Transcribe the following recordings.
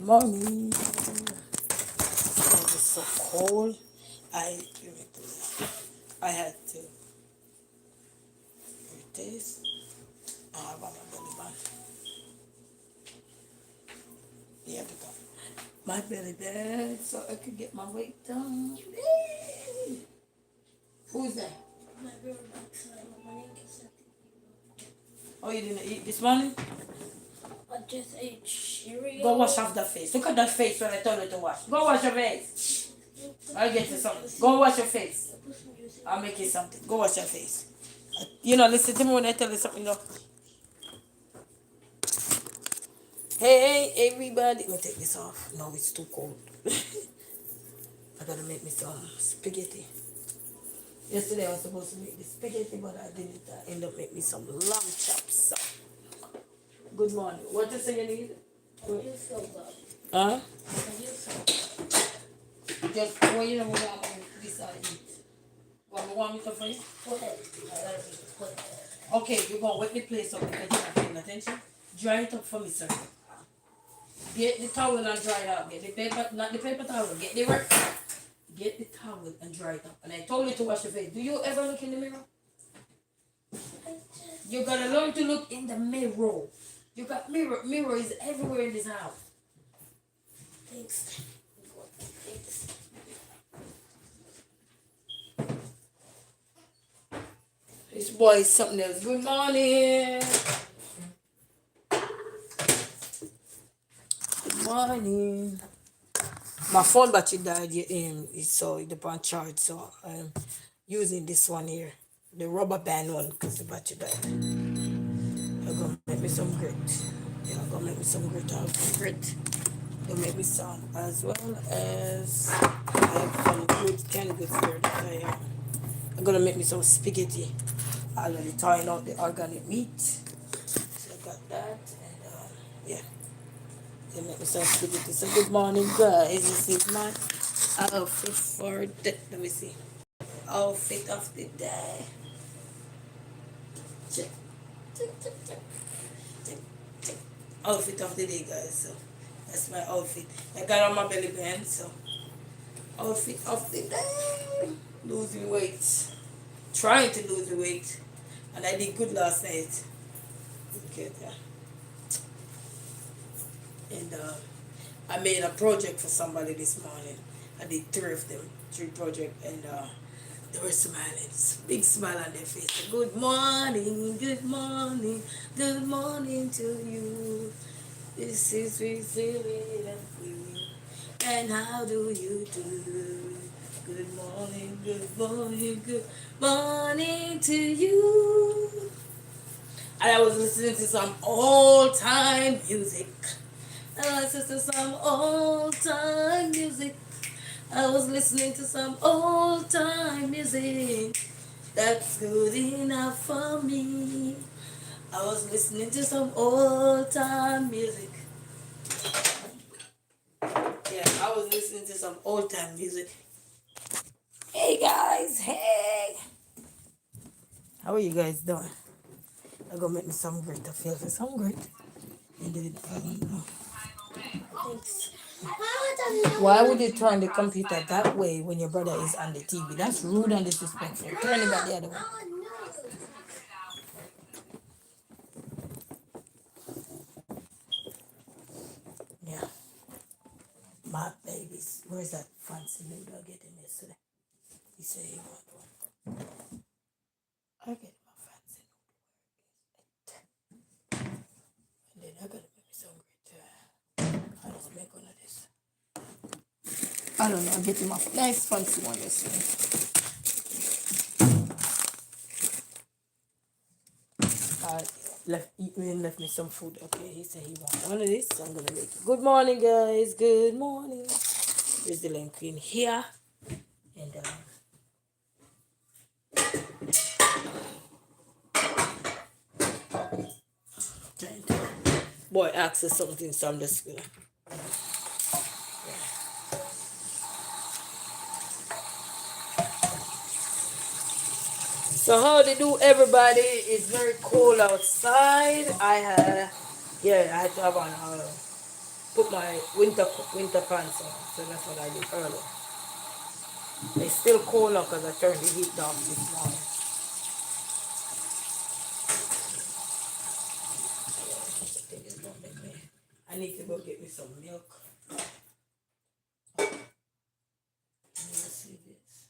Morning. It is so cold. I I had to do this. I have on my belly band. Yeah, because my belly band so I could get my weight down. Hey. Who's that? My girl backside. My name is Oh, you didn't eat this morning? I just ate cereal. Go wash off the face. Look at that face when I told you to wash. Go wash your face. I'll get you something. Go wash your face. I'll make you something. Go wash your face. You know, listen to me when I tell you something, though. Hey, everybody. Let me take this off. No, it's too cold. I gotta make me some spaghetti. Yesterday I was supposed to make the spaghetti, but I didn't. I ended up making me some lamb chops. Good morning. What you say you need? You feel good. Huh? You feel good. Just what you know what I want this I eat. What want me to for you? Go ahead. Go ahead. Okay, you're gonna wet the place up because you're not paying attention. Dry it up for me, sir. Get the towel and dry it up. Get the paper, not the paper towel. Get the work. Get the towel and dry it up. And I told you to wash your face. Do you ever look in the mirror? You gotta learn to look in the mirror. You got mirror is everywhere in this house. Thanks. Thanks. This boy is something else. Good morning. Good morning. My phone battery died so it depends charge, so I'm using this one here. The rubber band one because the battery died. I'm gonna make me some grit. Yeah, I'm gonna make me some grit out of grit. Gonna make me some as well as I have some good canned goods here that I'm gonna make me some spaghetti. I already tying out the organic meat. So I got that and yeah. Gonna make me some spaghetti. So good morning guys. This is my outfit for the let me see. Outfit of the day. Check. Outfit of the day guys. So that's my outfit. I got on my belly band, so outfit of the day. Losing weight. Trying to lose the weight. And I did good last night. Okay, yeah. And I made a project for somebody this morning. I did three projects, and they were smiling, big smile on their face. Good morning, good morning, good morning to you. This is resilient and free. And how do you do? Good morning, good morning, good morning to you. And I was listening to some old time music. I listened to some old time music. I was listening to some old time music. That's good enough for me. I was listening to some old time music. Yeah, I was listening to some old time music. Hey guys, hey. How are you guys doing? I'm gonna make me some grit. I feel for some grit. And then, Thanks. why would you turn the computer that way when your brother is on the TV? That's rude and disrespectful. Turn it back the other way. Yeah. My babies. Where's that fancy noodle I get him yesterday? He said he want one. I get my fancy noodle. And then I gotta make me some great. I just make one of this. I don't know. I get him a nice fancy one yesterday. Left me some food. Okay, he said he wants one of this, so I'm gonna make it. Good morning, guys. Good morning. There's the lime queen here, and boy asked us something, so I'm just gonna. So how they do, everybody? It's very cold outside. I had to have on put my winter pants on. So that's what I did earlier. It's still cold now because I turned the heat down this morning. I need to go get me some milk. Let me see this.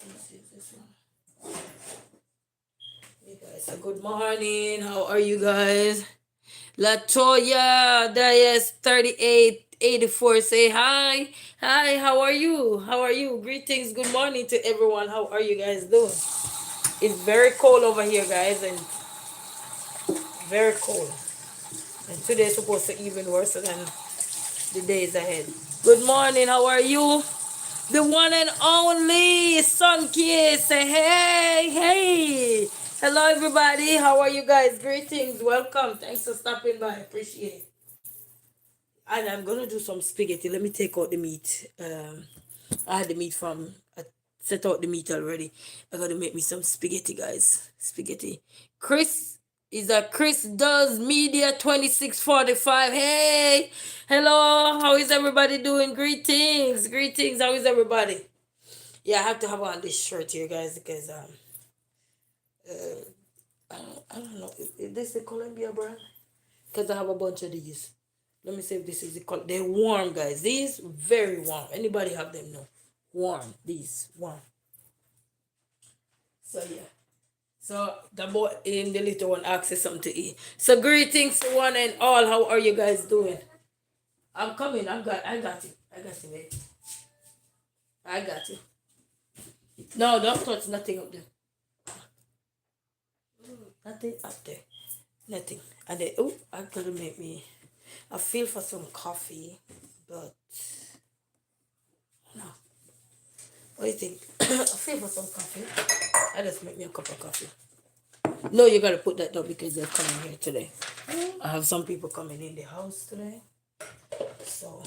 Let me see this one. Hey guys, so good morning. How are you guys? Latoya Dias 3884 say hi. Hi, how are you? How are you? Greetings, good morning to everyone. How are you guys doing? It's very cold over here, guys, and very cold. And today's supposed to even worse than the days ahead. Good morning, how are you? The one and only Sun Kiss. Say hey, hey. Hello, everybody. How are you guys? Greetings. Welcome. Thanks for stopping by. Appreciate it. And I'm going to do some spaghetti. Let me take out the meat. I had the meat I set out the meat already. I got to make me some spaghetti, guys. Spaghetti. Chris is a Chris Does Media 2645. Hey, hello. How is everybody doing? Greetings. Greetings. How is everybody? Yeah, I have to have on this shirt here, guys, because I don't know. Is this the Columbia brand? Because I have a bunch of these. Let me see if this is the color. They're warm, guys. These very warm. Anybody have them? No. Warm. These warm. So yeah. So the boy in the little one asks something to eat. So greetings to one and all. How are you guys doing? I'm coming. I got you. I got you, babe. I got you. No, don't touch nothing up there. Nothing up there. Nothing. And then I gotta make me. I feel for some coffee, but no. What do you think? I feel for some coffee. I just make me a cup of coffee. No, you gotta put that down because they're coming here today. I have some people coming in the house today. So.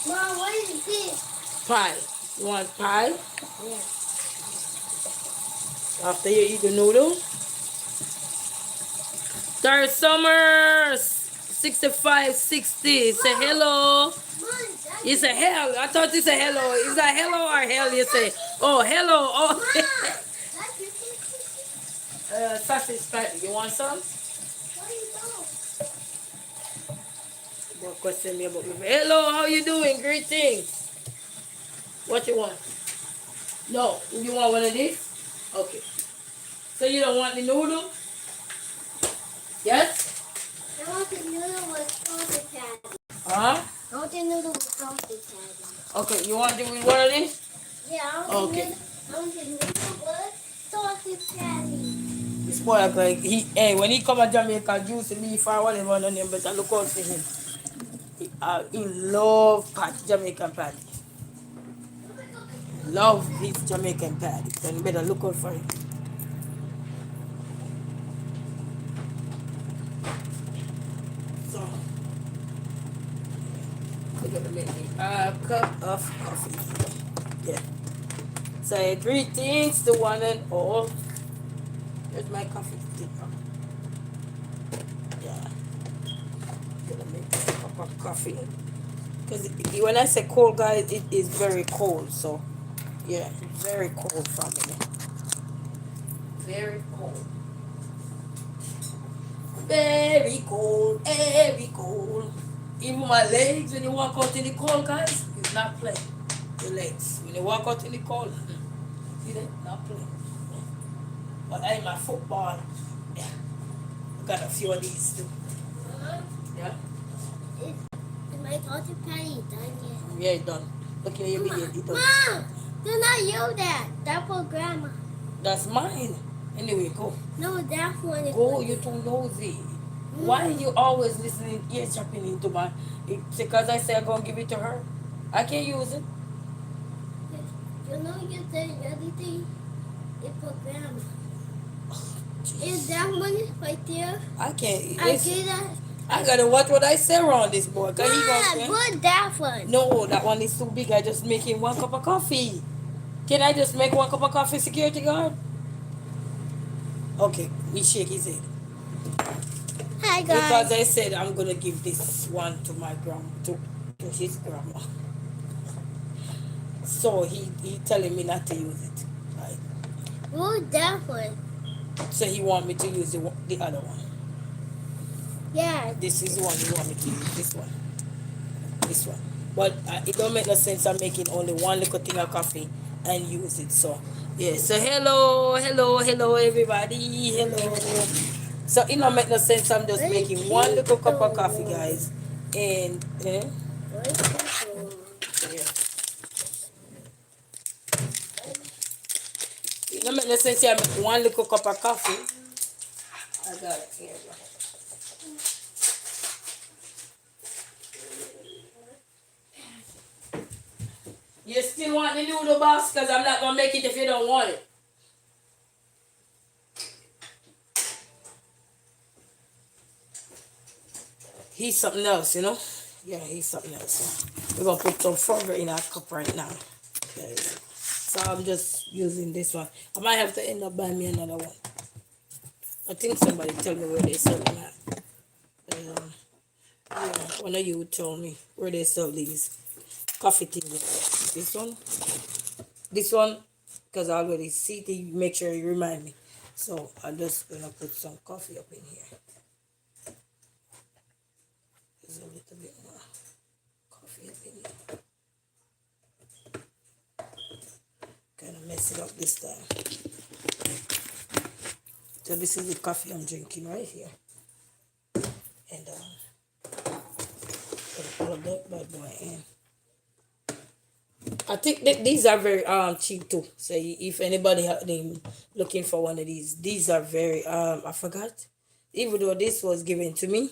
Mom, what is this? Pie. You want pie? Yeah. After you eat the noodle. Third Summers 6560. Say hello. You say hell. I thought you said hello. Is that hello or hell? You say, oh, hello. Oh. Sausage patty. You want some? Don't question me about me. Hello, how you doing? Greetings. What you want? No. You want one of these? Okay. So you don't want the noodle? Yes? I want the noodle with sausage patty. Huh? I want the noodle with sausage patty. Okay, you want to do one of these? Yeah, I want the noodle with sausage patty. This boy act like when he come to Jamaica, juice beef or whatever on him, but I look out for him. He love Jamaican patty. Love his Jamaican patty. So you better look out for him. So we're gonna make me a cup of coffee. Yeah. So greetings to one and all. There's my coffee sticker. Yeah. Gonna make a cup of coffee. Because when I say cold, guys, it is very cold. So, yeah, very cold family. Very cold. Very cold. Very cold. Even my legs, when you walk out in the cold, guys, it's not playing. Your legs. When you walk out in the cold, see that? Not playing. But I'm a football. Yeah. I got a few of these too. Yeah. Is my sausage patty done yet? Yeah, it's done. Look here, you begin. It done. Mom, do not use that. That's for grandma. That's mine. Anyway, go. No, that one is Go, for you too nosy. Why are you always listening, ear chopping into my... Because I say I'm going to give it to her. I can't use it. You know you said everything is for grandma. Is that one right there? I can't. I Listen, get that. I got to watch what I say around this boy. Cause he gonna say, Put that one. no, that one is too big. I just make him one cup of coffee. Can I just make one cup of coffee, security guard? Okay, we shake his head. I Bye, Because guys. I said I'm gonna give this one to my to his grandma. So he telling me not to use it. Right. Who's that one? So he want me to use the other one. Yeah. This is the one he want me to use. This one. This one. But it don't make no sense. I'm making only one little thing of coffee and use it. So yeah. So hello everybody. Hello. So it don't make no sense. I'm just making one little cup of coffee, guys. And yeah. It don't make no sense. I make one little cup of coffee. I got it here. You still want the noodle box? Because I'm not going to make it if you don't want it. He's something else, you know? Yeah, he's something else. We're going to put some further in our cup right now. Okay. So I'm just using this one. I might have to end up buying me another one. I think somebody tell me where they sell them at. Yeah, one of you told me where they sell these coffee things. This one, because I already see it, make sure you remind me. So I'm just gonna put some coffee up in here. There's a little bit more coffee up in here. Kind of mess it up this time. So this is the coffee I'm drinking right here. And plug that bad boy in. I think that these are very cheap too. So if anybody looking for one of these are very I forgot. Even though this was given to me.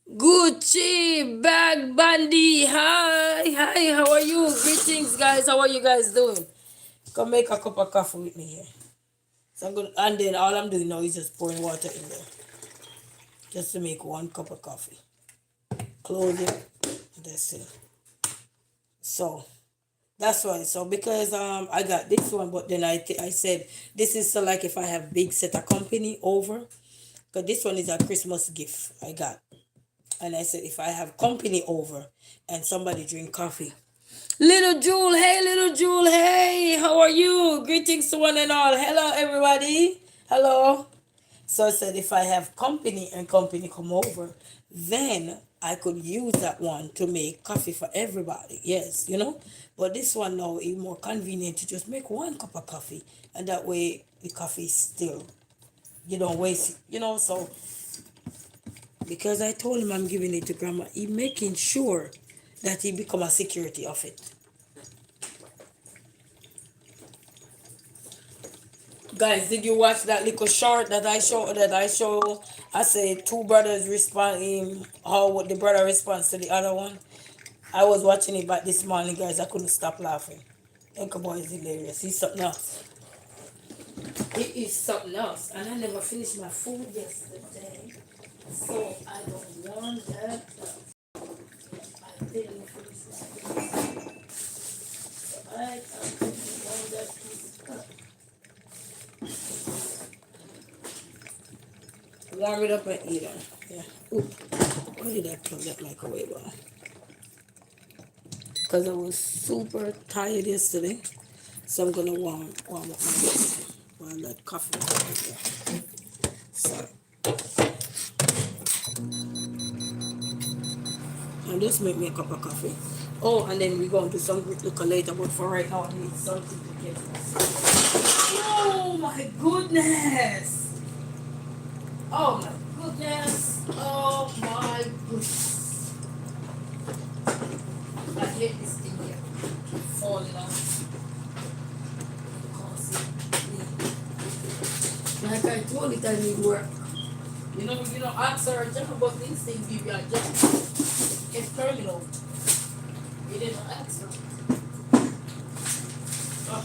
Gucci Bag Bandy. Hi, how are you? Greetings, guys. How are you guys doing? Come make a cup of coffee with me here. So I'm good, and then all I'm doing now is just pouring water in there. Just to make one cup of coffee. Close it. That's it. So that's why. So because I got this one, but then I said this is so like if I have big set of company over, because this one is a Christmas gift I got, and I said if I have company over and somebody drink coffee. Little Jewel, hey, how are you? Greetings to one and all. Hello everybody. Hello. So I said if I have company and company come over, then I could use that one to make coffee for everybody. Yes, you know. But this one now is more convenient to just make one cup of coffee, and that way the coffee is still, you don't waste it, you know. So because I told him I'm giving it to grandma, he making sure that he become a security of it. Guys, did you watch that little short that I show? I said two brothers responding, how the brother responds to the other one. I was watching it back this morning, guys. I couldn't stop laughing. Uncle Boy is hilarious. He's something else. He is something else. And I never finished my food yesterday. So I don't want that. I didn't finish my food. So I don't want that piece. Warm it up and eat it. Yeah. Oop. Why did I plug that microwave on? Because I was super tired yesterday. So I'm going to warm up my coffee while that coffee is there. So I'll just make me a cup of coffee. Oh, and then we're going to do some look later, but for right now I need something to get. Oh my goodness! Oh my goodness! Oh my goodness! I hate this thing here. Falling off. Like I told it, I need work. You know, ask her a job about these things, give you a job. It's terminal. You didn't ask her. Oh.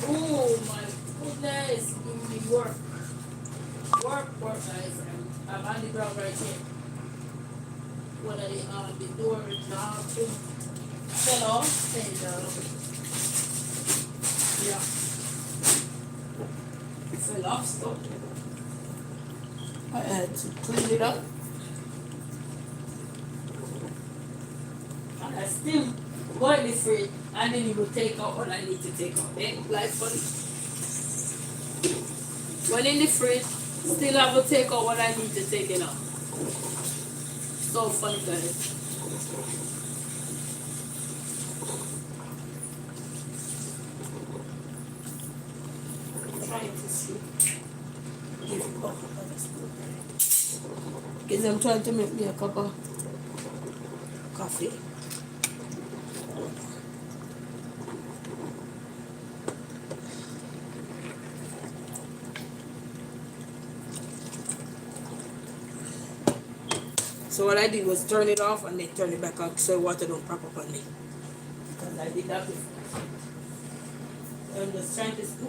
Oh my goodness, give me work. Work, guys. I'm on the ground right here. What are the door is now too? Hello. And yeah, fell off stuff. I had to clean it up. And I still go in the fridge and then you will take out what I need to take out. Eh? Like funny. When in the fridge, still have to take out what I need to take it out. So funny guys. Trying to see. Give it up. Because I'm trying to make me a cup of coffee. So what I did was turn it off and then turn it back on so water don't pop up on me. Because I did that before. I'm just trying to scoop.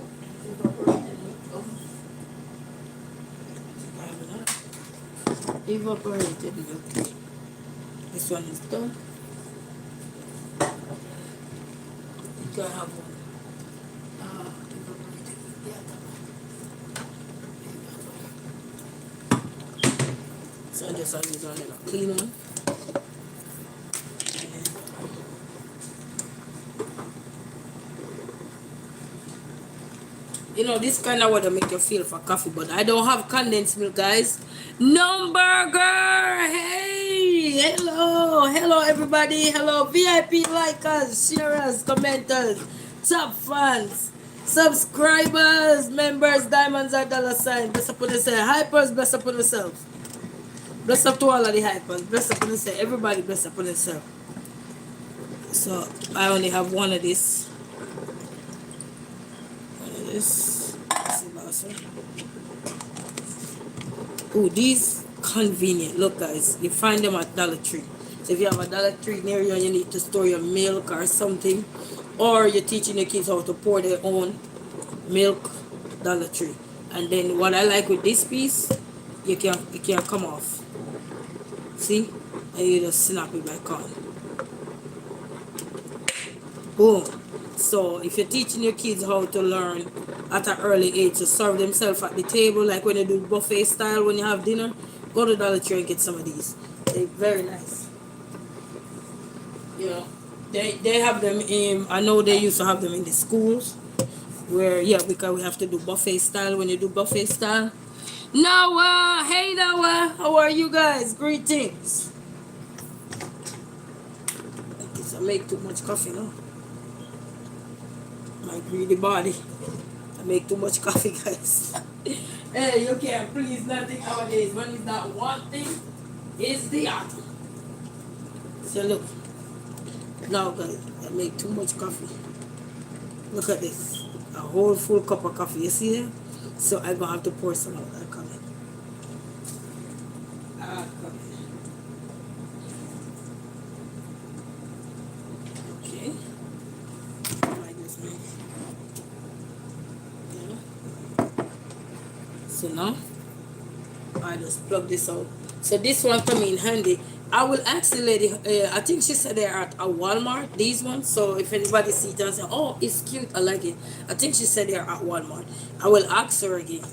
Evaporated milk. This one is done. You can have one. Evaporated milk. So I just use one and clean one. You know, this kind of water make you feel for coffee, but I don't have condensed milk, guys. Numberger! Hey! Hello everybody! Hello VIP likers, sharers, commenters, top fans, subscribers, members, diamonds are dollar sign. Bless up on yourself. Hypers, bless up on yourself. Bless up to all of the hypers. Bless up on yourself. Everybody bless up on yourself. So I only have one of this. Oh, these convenient. Look guys, you find them at Dollar Tree. So if you have a Dollar Tree near you and you need to store your milk or something, or you're teaching your kids how to pour their own milk, Dollar Tree. And then what I like with this piece, it can come off. See? And you just snap it back on. Boom. So if you're teaching your kids how to learn at an early age to serve themselves at the table, like when you do buffet style when you have dinner, go to Dollar Tree and get some of these. They're very nice. You know, they have them in, I know they used to have them in the schools where, yeah, because we have to do buffet style when you do buffet style. Noah, hey Noah, how are you guys? Greetings. I make too much coffee now. My greedy body. I make too much coffee, guys. Hey, you can't please nothing nowadays. When it's not one thing, it's the other. So look. Now, guys, I make too much coffee. Look at this. A whole full cup of coffee. You see there? So I'm going to have to pour some out. I'm coming. Okay. Like this, man. So now I just plug this out. So this one come in handy. I will ask the lady, I think she said they're at a Walmart, these ones. So if anybody sees it and say, oh, it's cute, I like it. I think she said they're at Walmart. I will ask her again.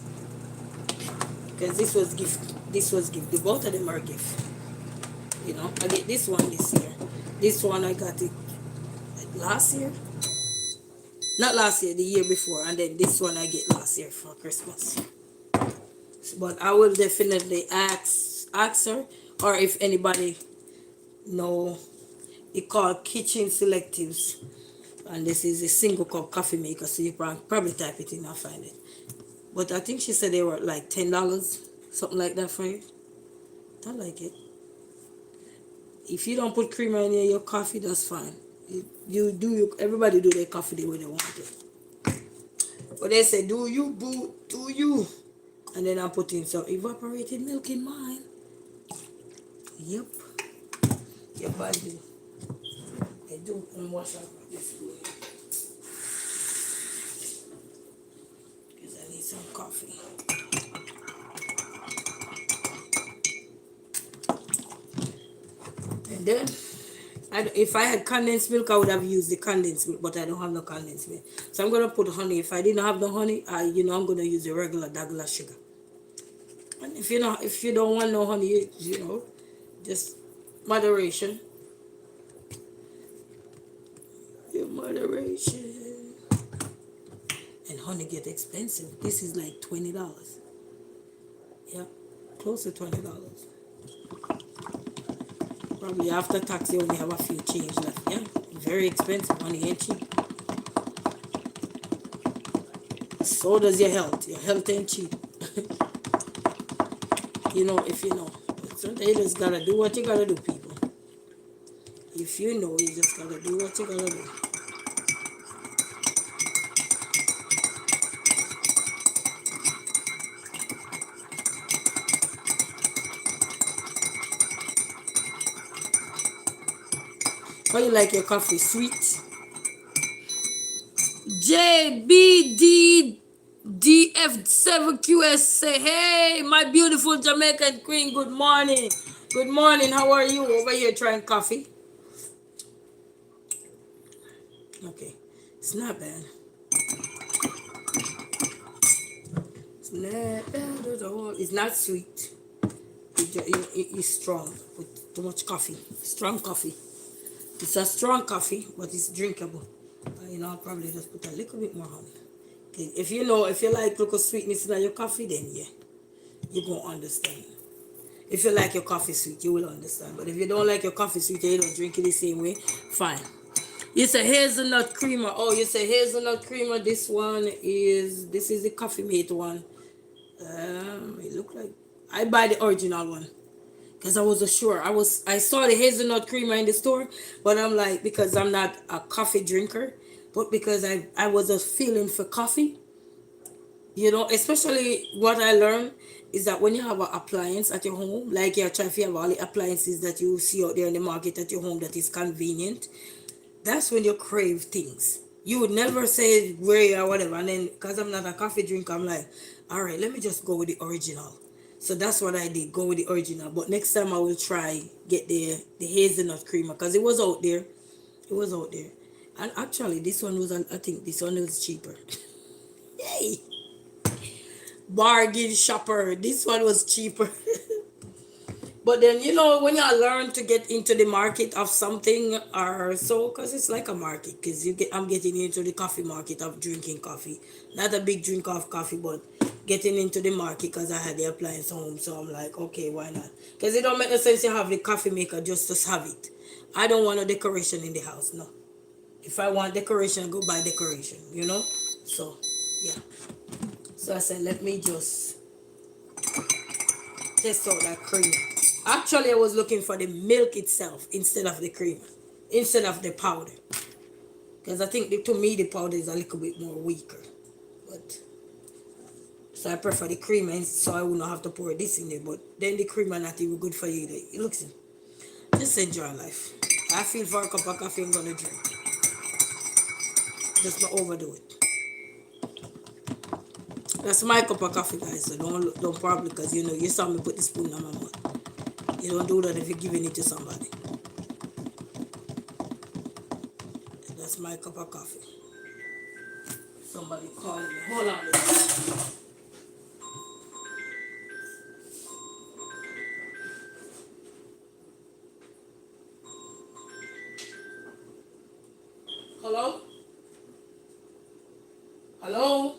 Because this was gift. This was gift. The both of them are gift. You know, I get this one this year. This one I got it last year. Not last year, the year before. And then this one I get last year for Christmas. But I will definitely ask her, or if anybody know, it called Kitchen Selectives, and this is a single cup coffee maker, so you probably type it in and find it. But I think she said they were like $10, something like that for you. I like it. If you don't put creamer in your coffee, that's fine. Everybody do their coffee the way they want it. But they say, do you, boo, do you? And then I'm putting some evaporated milk in mine. Yep. Yep, I do. I do. And wash out this way. Because I need some coffee. And then If I had condensed milk, I would have used the condensed milk, but I don't have no condensed milk. So I'm gonna put honey. If I didn't have no honey, I'm gonna use the regular Douglas sugar. And if you don't want no honey, just moderation. Your moderation. And honey get expensive. This is like $20. Yeah, close to $20. Probably after tax, you only have a few change left. Yeah, very expensive. Honey ain't cheap. So does your health. Your health ain't cheap. If you know. Sometimes you just gotta do what you gotta do, people. If you know, you just gotta do what you gotta do. How you like your coffee? Sweet? JBDDF7QS say, hey, my beautiful Jamaican queen, good morning. Good morning, how are you? Over here trying coffee? Okay, it's not bad. It's not bad at all. It's not sweet. It's strong with too much coffee. Strong coffee. It's a strong coffee, but it's drinkable. I'll probably just put a little bit more honey. Okay. If you like little sweetness in your coffee, then yeah, you're going to understand. If you like your coffee sweet, you will understand. But if you don't like your coffee sweet and you don't drink it the same way, fine. You say hazelnut creamer. Oh, you say hazelnut creamer. This is the Coffee Mate one. It look like I buy the original one. Because I wasn't sure. I saw the hazelnut creamer in the store, but I'm like, because I'm not a coffee drinker, but because I was a feeling for coffee, especially what I learned is that when you have an appliance at your home, like you're trying to have all the appliances that you see out there in the market at your home that is convenient, that's when you crave things. You would never say where you are, whatever. And then, because I'm not a coffee drinker, I'm like, all right, let me just go with the original. So that's what I did, go with the original. But next time I will try get the hazelnut creamer because it was out there. It was out there. And actually, this one was, I think this one was cheaper. Yay! Bargain shopper. This one was cheaper. But then, when you learn to get into the market of something or so, because it's like a market, because I'm getting into the coffee market of drinking coffee. Not a big drink of coffee, but getting into the market because I had the appliance home. So I'm like, okay, why not? Because it don't make no sense you have the coffee maker just to have it. I don't want a decoration in the house, no. If I want decoration, go buy decoration, So, yeah. So I said, let me just test out that cream. Actually, I was looking for the milk itself instead of the cream, instead of the powder. Because I think to me the powder is a little bit more weaker. But so I prefer the cream, so I will not have to pour this in there. But then the cream are not even good for you. It looks, just enjoy life. I feel for a cup of coffee I'm gonna drink. Just not overdo it. That's my cup of coffee, guys. So don't probably, because you saw me put the spoon on my mouth. You don't do that if you're giving it to somebody. That's my cup of coffee. Somebody calling me. Hold on. Hello? Hello?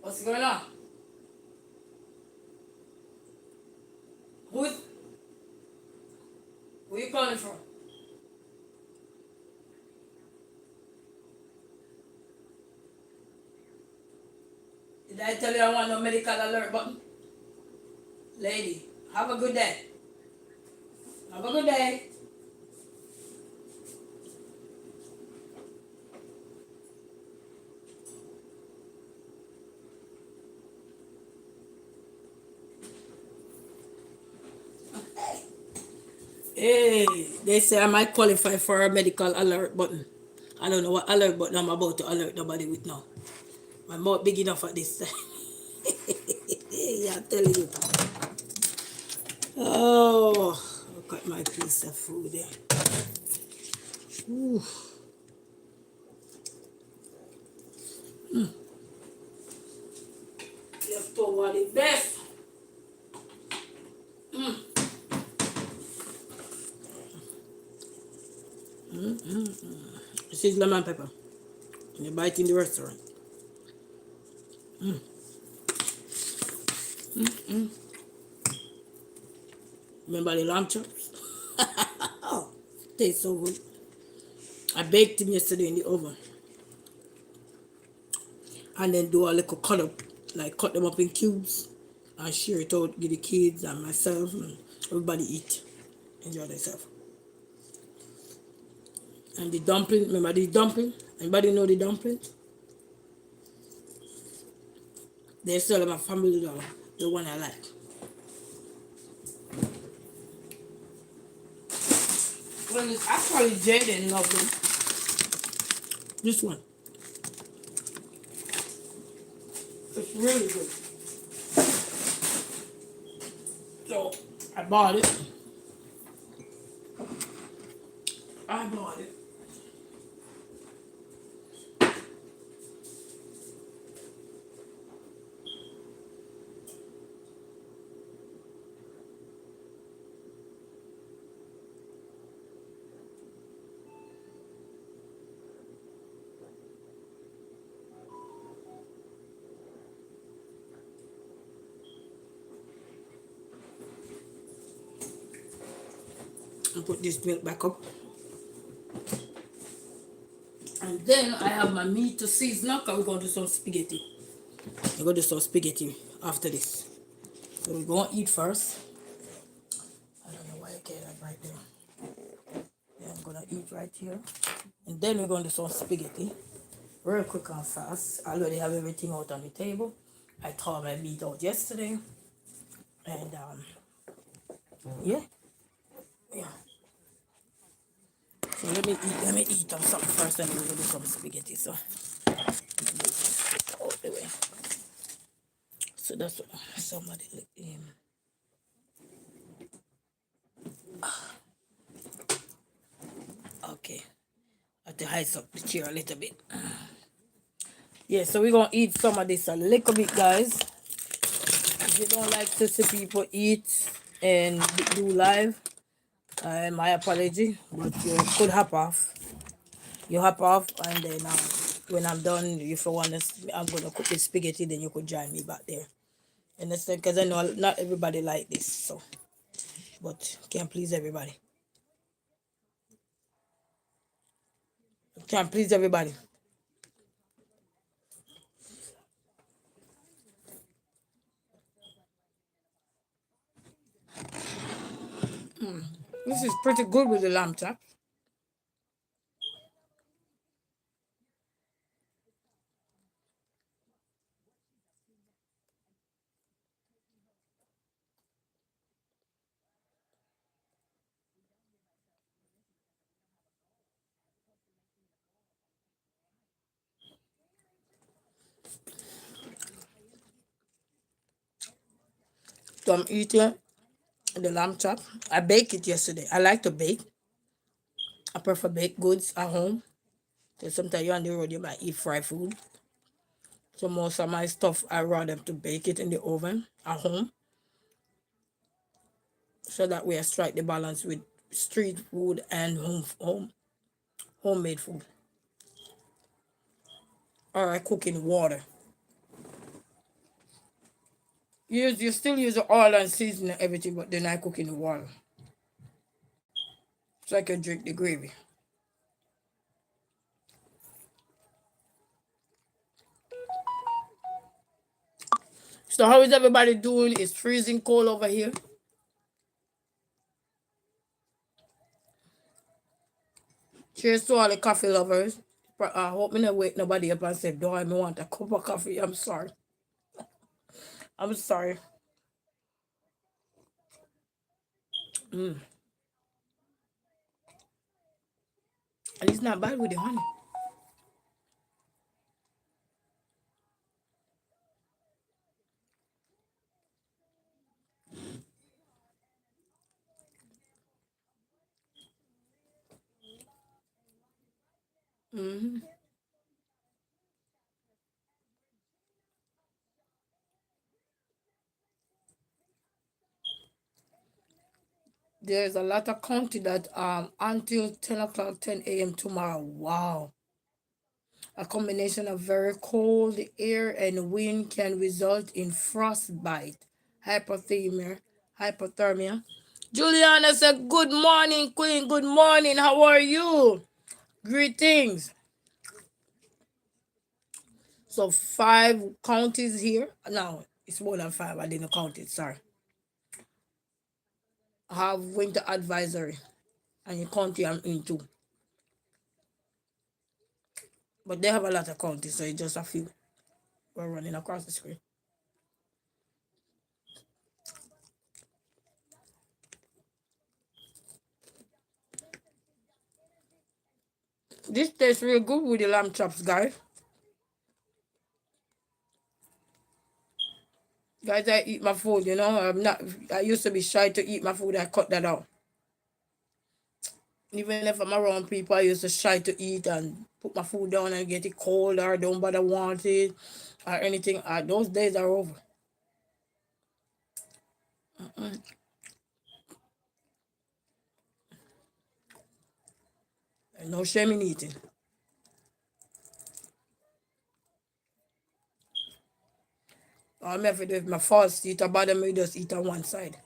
What's going on? Who you calling from? Did I tell you I want no medical alert button? Lady, have a good day. Have a good day. Hey, they say I might qualify for a medical alert button. I don't know what alert button I'm about to alert nobody with now. My mouth big enough at this time. Yeah, I'm telling you. Oh, look at my piece of food there. Ooh. Leftover are the best. This is lemon pepper. And you buy it in the restaurant. Remember the lamb chops? Oh, tastes so good. I baked them yesterday in the oven. And then do a little cut up. Like cut them up in cubes. And share it out, give the kids and myself. And everybody eat. Enjoy themselves. And the dumpling, remember the dumpling? Anybody know the dumpling? They sell them at Family Dollar. The one I like. Well, it's actually Jaden lovely. This one. It's really good. So, I bought it. I bought it. And put this milk back up. And then I have my meat to season up because we're going to do some spaghetti. We're going to do some spaghetti after this. So we're going to eat first. I don't know why I can't have right there. Yeah, I'm going to eat right here. And then we're going to do some spaghetti. Real quick and fast. I already have everything out on the table. I tore my meat out yesterday. And yeah. Yeah. So let me eat on something first and then we'll do some spaghetti. So all the way. So that's what somebody look in. Okay. I have to height up the chair a little bit. Yeah, so we're gonna eat some of this a little bit, guys. If you don't like to see people eat and do live, my apology, but you could hop off. You hop off, and then when I'm done, if you want to, I'm gonna cook the spaghetti, then you could join me back there. Understand? Because I know not everybody like this, so but can't please everybody. Can't please everybody. This is pretty good with the lamb chop. So I'm eating the lamb chop. I baked it yesterday. I like to bake. I prefer baked goods at home. Because sometimes you're on the road, you might eat fried food. So most of my stuff, I rather to bake it in the oven at home. So that way I strike the balance with street food and homemade food. Or I cook in water. You still use the oil and season and everything, but then I cook in the water. So I can drink the gravy. So how is everybody doing? It's freezing cold over here. Cheers to all the coffee lovers. I hope me not wake nobody up and say, "Do I want a cup of coffee?" I'm sorry. I'm sorry. And it's not bad with the honey. Mm-hmm. There's a lot of county that until 10 o'clock, 10 a.m. tomorrow. Wow. A combination of very cold air and wind can result in frostbite, hypothermia. Juliana said, "Good morning, Queen. Good morning. How are you? Greetings." So 5 counties here. No, it's more than 5. I didn't count it. Sorry. Have winter advisory, and the county I'm into. But they have a lot of counties, so it's just a few. We're running across the screen. This tastes real good with the lamb chops, guys. Guys, I eat my food, you know. I used to be shy to eat my food. I cut that out. Even if I'm around people, I used to shy to eat and put my food down and get it cold or don't bother want it or anything. Those days are over. No shame in eating. All me have to do if my first eat a bother me, just eat on one side.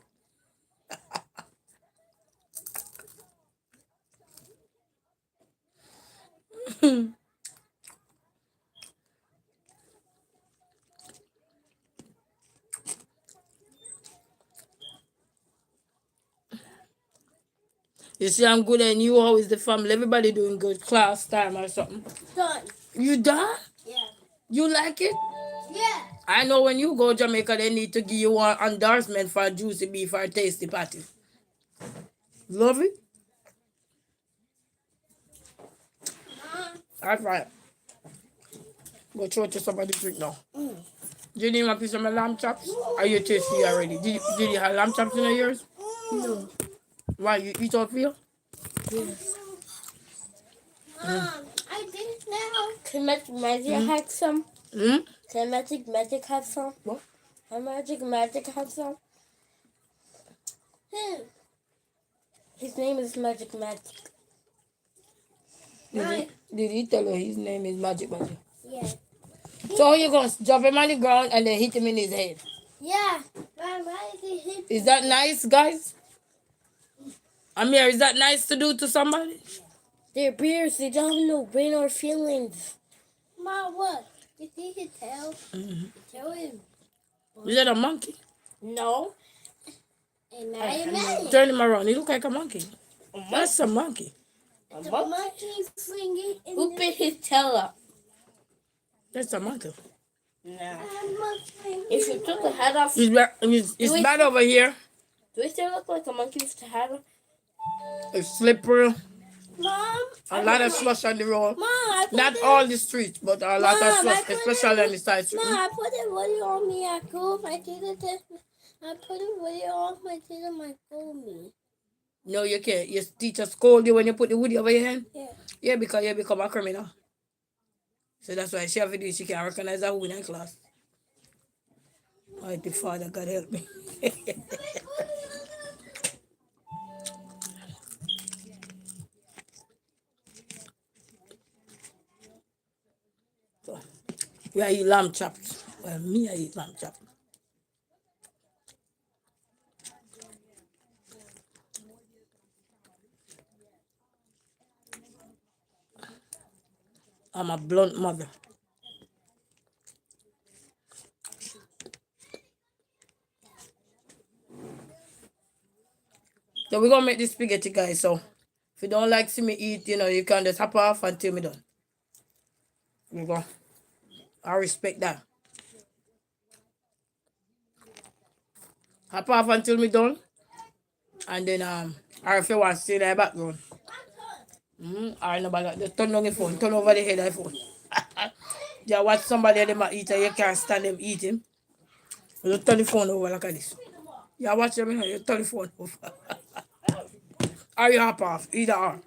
You see, I'm good and you. How is the family? Everybody doing good. Class time or something. Done. You done? Yeah. You like it? Yeah. I know when you go Jamaica, they need to give you one endorsement for juicy beef or tasty patty. Love it? Mom. That's right. Go throw it to somebody drink now. Do you need my piece of my lamb chops? Are you tasty already? Did you have lamb chops in yours? No. Why, you eat all feel? Yes. Mom, I think now. Can Magic have some? Hmm? Can Magic have some? What? Can Magic have some? Who? His name is Magic. Did he tell her his name is Magic Magic? Yeah. So you're going to drop him on the ground and then hit him in his head. Yeah. Why did he hit Is that nice, guys? Amir, is that nice to do to somebody? They're bears. They don't have no brain or feelings. Mom, what? You think he tell? Tell him. Is that a monkey? No. And now you mad. Turn him around. He look like a monkey. That's a monkey. The monkey flinging in who put his tail up? That's a monkey. No. If you took the head off, It's bad over here. do it still look like a monkey with the head off? It's slippery. Mom, A lot of slush on the road. Mom, Not all the streets, but a lot of slush, especially on the side street. Mom, I put a video on me at school. I put a video on my teacher might phone me. No, you can't. Your teacher scold you when you put the wood over your hand. Yeah. Yeah, because you become a criminal. So that's why she have to do it. She can't recognize a woman in class. Mighty Father, God help me. So, we I eat lamb chops. Well, me, I eat lamb chops. I'm a blunt mother. So we're gonna make this spaghetti, guys. So if you don't like see me eat, you can just hop off until me done. You go. I respect that. Hop off until me done. And then or if you want to see the background. Or nobody just turn on your phone, turn over the head of the phone. You watch somebody them a eat and you can't stand them eating. You turn the phone over like this. You watch them, you turn the phone over. Or you hop off, either or.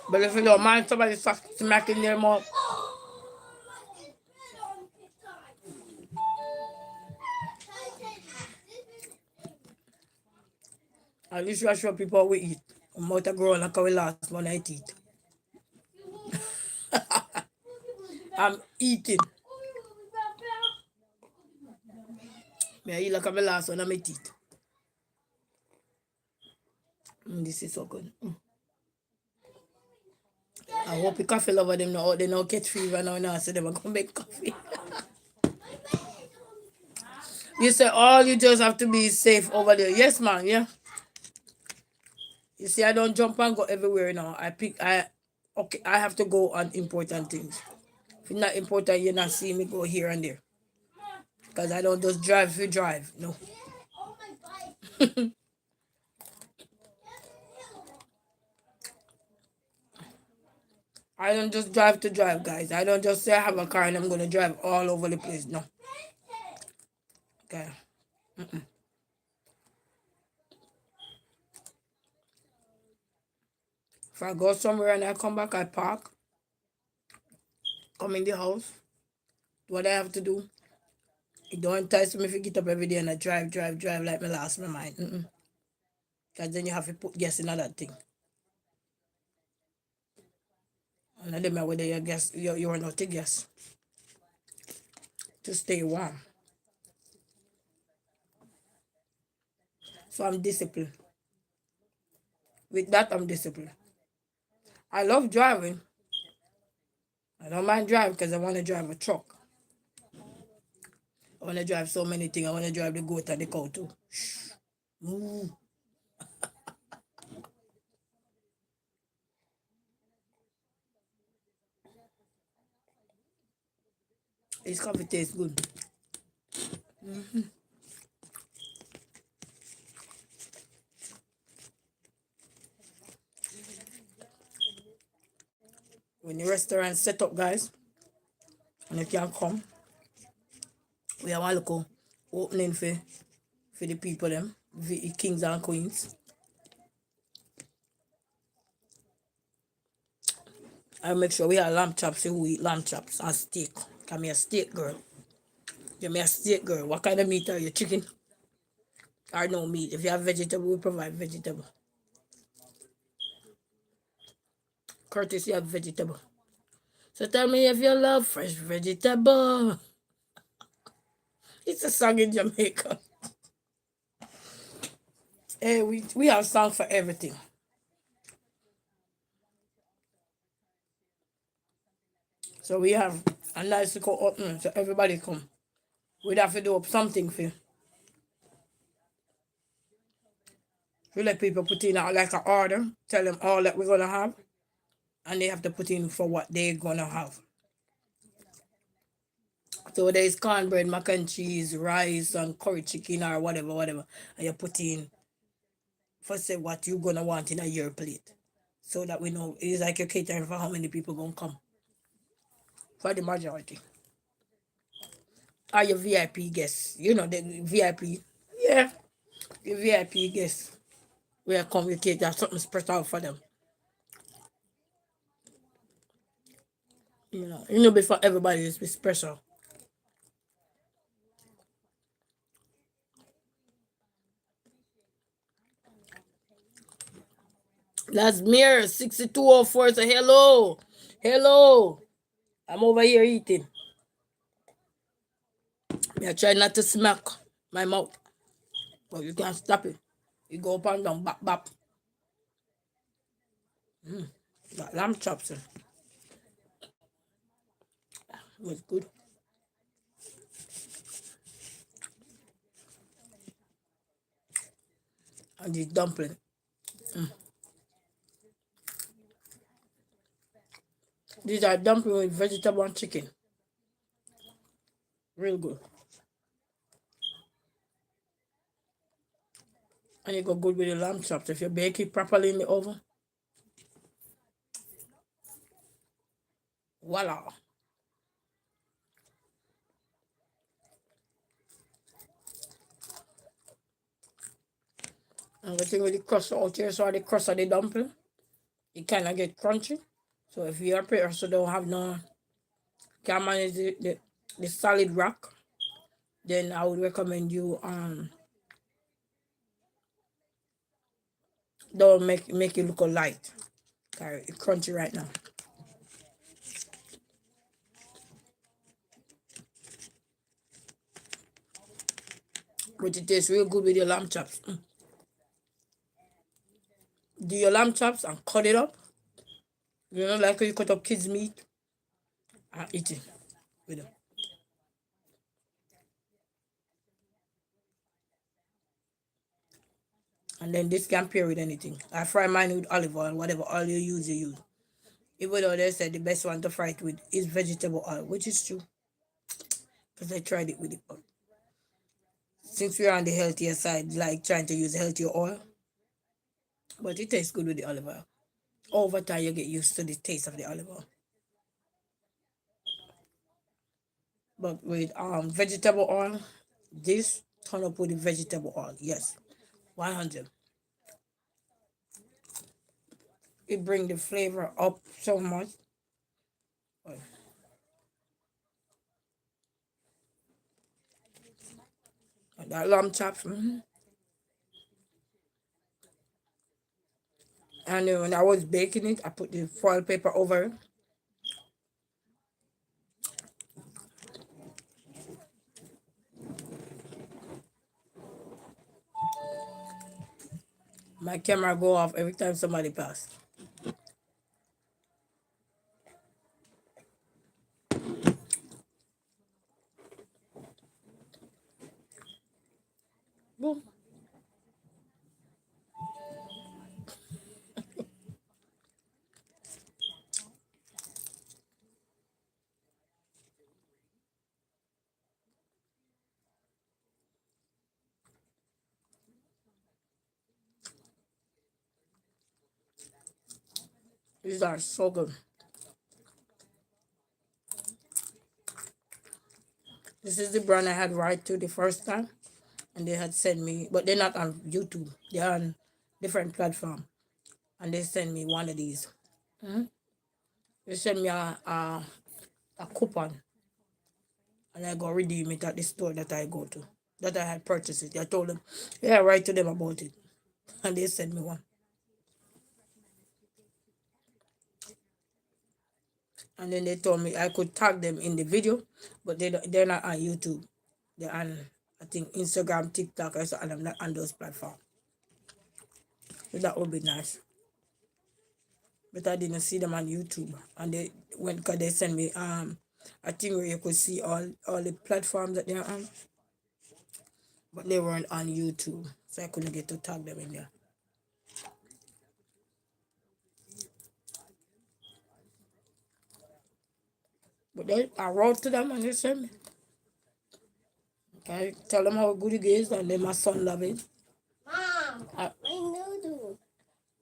But if you don't mind somebody smacking their mouth, at least you show people how we eat. Mouth a grow like how we last one I eat. I'm eating. Me I eat like my last one I eat. This is so good. I hope the coffee lover them know they don't get fever now now so they will come make coffee. You say all you just have to be safe over there. Yes man, yeah. You see I don't jump and go everywhere now. Okay, I have to go on important things. If it's not important, you not see me go here and there. Because I don't just drive if you drive. No. I don't just drive to drive, guys. I don't just say I have a car and I'm going to drive all over the place. No. Okay. If I go somewhere and I come back, I park, come in the house, what I have to do. It don't entice me if you get up every day and I drive like me lost my mind. Because then you have to put gas in that thing. And I don't know whether you gas you are not to gas to stay warm. So I'm disciplined. With that, I'm disciplined. I love driving. I don't mind driving because I want to drive a truck. I want to drive so many things. I want to drive the goat and the cow too. Moo. This coffee tastes good. When the restaurant set up, guys, and you can come, we have a little opening for the people them, the kings and queens. I make sure we have lamb chops who eat lamb chops and steak. Come here, steak girl. Give me a steak girl. What kind of meat are you? Chicken? Or no meat? If you have vegetable, we provide vegetable. Curtis, you have vegetable. So tell me if you love fresh vegetable. It's a song in Jamaica. Hey, we have song for everything. So we have a nice little opening so everybody come. We'd have to do up something for you. We let people put in like an order, tell them all that we're gonna have, and they have to put in for what they're gonna have. So there's cornbread, mac and cheese, rice, and curry chicken or whatever, and you put in for say what you're gonna want in a year plate. So that we know it's like you're catering for how many people gonna come. For the majority. Are your VIP guests? You know the VIP. Yeah. The VIP guests. We are communicate that something special for them. You know before everybody is be special. That's Mir 6204 say hello. Hello. I'm over here eating. I try not to smack my mouth. But you can't stop it. You go up and down, bap bap. That lamb chops was good. And the dumpling. These are dumpling with vegetable and chicken. Real good. And you go good with the lamb chops. If you bake it properly in the oven, voila. And the thing with the crust out here, so the crust of the dumpling, it kind of get crunchy. So if your person don't have no, can manage the solid rock, then I would recommend you don't make it look light. Okay, it's crunchy right now. But it tastes real good with your lamb chops. Do your lamb chops and cut it up. You know, like when you cut up kids' meat and eat it with them. And then this can pair with anything. I fry mine with olive oil, whatever oil you use, you use. Even though they said the best one to fry it with is vegetable oil, which is true. Because I tried it with it. But since we're on the healthier side, like trying to use healthier oil, but it tastes good with the olive oil. Over time, you get used to the taste of the olive oil. But with vegetable oil, this turn up with the vegetable oil. Yes, 100. It bring the flavor up so much. And that lamb chops. And then when I was baking it, I put the foil paper over it. My camera go off every time somebody pass. Boom. These are so good. This is the brand I had right to the first time, and they had sent me, but they're not on YouTube. They're on different platform, and they sent me one of these. They sent me a coupon, and I go redeem it at the store that I go to, that I had purchased it. I told them, yeah, write to them about it, and they sent me one. And then they told me I could tag them in the video, but they're not on YouTube. They're on, I think, Instagram, TikTok, or something. I'm not on those platforms. So that would be nice. But I didn't see them on YouTube. And they went, because they sent me a thing where you could see all the platforms that they're on. But they weren't on YouTube. So I couldn't get to tag them in there. But I wrote to them and they sent me. I tell them how good it is, and then my son love it. Mom, I, my noodle.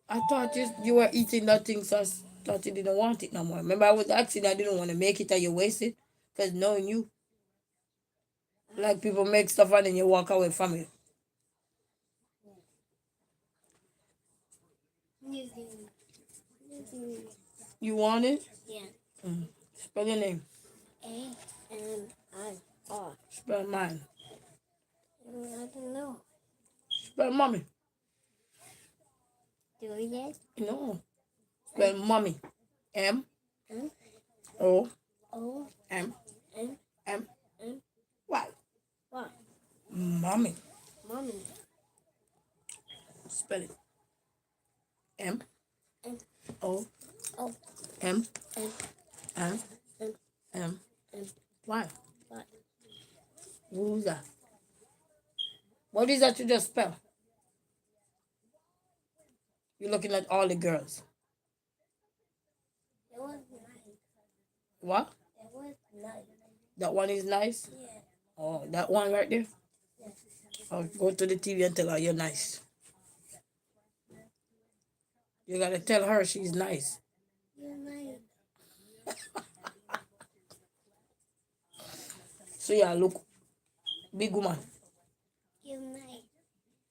I thought you were eating that thing, so I thought you didn't want it no more. Remember, I was asking, I didn't want to make it, and you waste it, because knowing you, like people make stuff and then you walk away from it. Noodle. You want it? Yeah. Spell your name. A-M-I-R. Spell mine. I don't know. Spell mommy. Do it? No. Spell mommy. M M O O M M M M Y. Y. Mommy. Mommy. Spell it. M M O O M M M M M M Y. Y. Who's that? What is that you just spell? You're looking at all the girls. It was nice. What? It was nice. That one is nice? Yeah. Oh, that one right there? Yes. Oh, go to the TV and tell her you're nice. You gotta tell her she's nice. You're nice. So yeah, look, big woman, You're nice.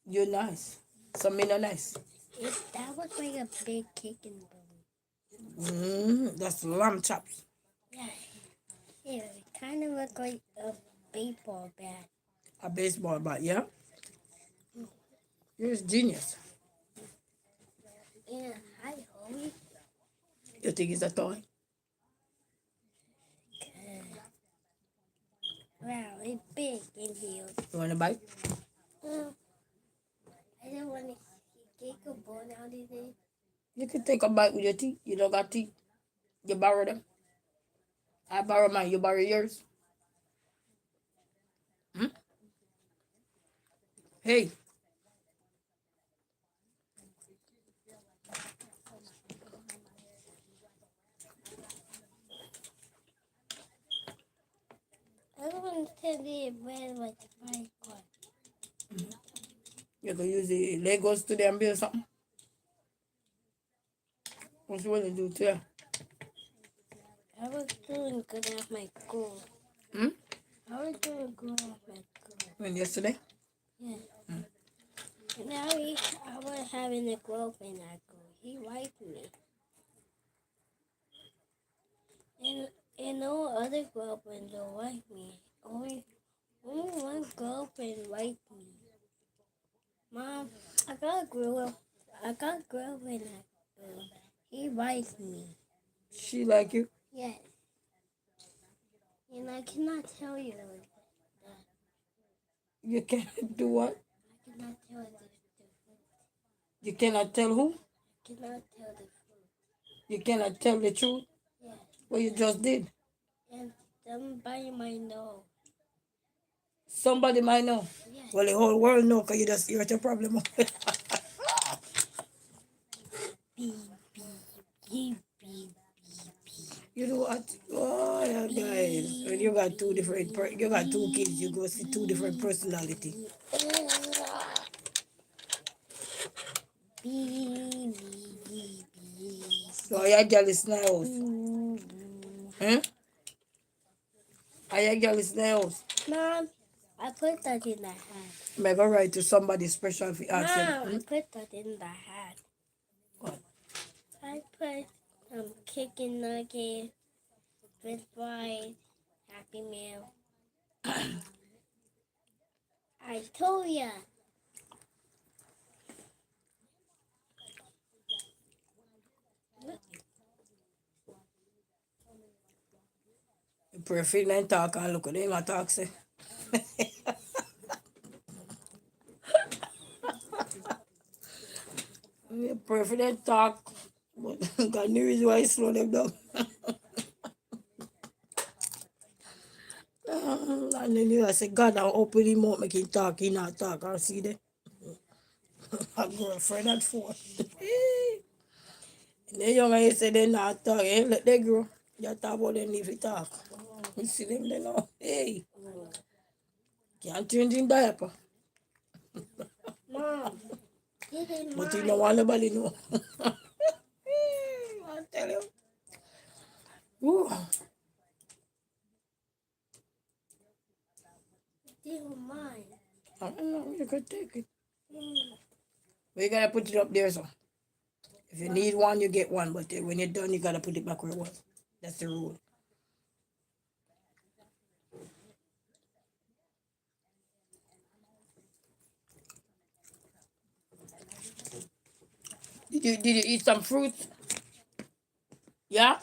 you're nice. So me not nice. That was like a big cake in the balloon. That's lamb chops. Yeah. Yeah, it kind of look like a baseball bat. A baseball bat, yeah? You're a genius. Yeah, hi, homie. You think it's a toy? Wow, it's big in here. You want to bite? Uh, I don't want to take a bone out of it. You can take a bite with your teeth. You don't got teeth. You borrow them. I borrow mine. You borrow yours. Hmm? Hey, I don't want to tell you where like my God. you can use the Legos today and build something. What you want to do today? I was doing good at my school. Hmm? I was doing good at my school. When yesterday? Yeah. And now I was having a girlfriend at school. He liked me. And no other girlfriend don't like me. Only one girlfriend liked me. Mom, I got a girlfriend at school. He likes me. She like you? Yes. And I cannot tell you that. You can't do what? I cannot tell the You cannot tell who? I cannot tell the truth. You cannot tell the truth? Yes. What you just did? And somebody might know. Somebody might know. Yes. Well, the whole world know because you just hear your problem. Beep, beep, beep, beep. You know what? Oh, yeah, guys. When you got you got two kids, you go see two different personality. Beep, beep, beep, beep. So I jealous now. Hmm? I jealous now. Mom, I put that in the hat. Am I gonna write to somebody special if you ask them? Mom, I put that in the hat. What? I put chicken nugget, french fries, Happy Meal. I told ya. You pray for them talk and look at them and talk say. You pray for them talk. But God knew reason why he slow them down. And then you say, God, I'll open him up, make him talk, he not talk. I'll see them. A girlfriend at 4. And the young you say they not talk, eh? Let them grow. You talk about them if you talk. You see them they know. Hey, can't change in diaper. Mom, this is But you mine. don't want nobody know. I tell you. Ooh. This is mine. I don't know, you could take it. Mm. But you gotta put it up there, so. If you need one, you get one. But when you're done, you gotta put it back where it was. That's the rule. Did you eat some fruit? Yeah?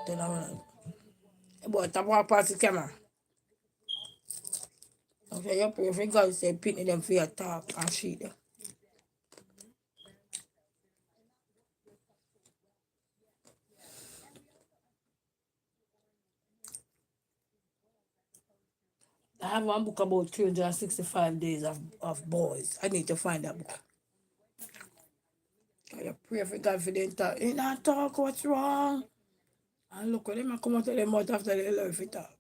Tell her, boy, tap walk past the camera. Okay, you pray for God, say, pitney them for your talk and shit. I have one book about 365 days of boys. I need to find that book. You pray for God for them talk. You not talk, what's wrong? And look at them and come out of them mouth after they learn to talk.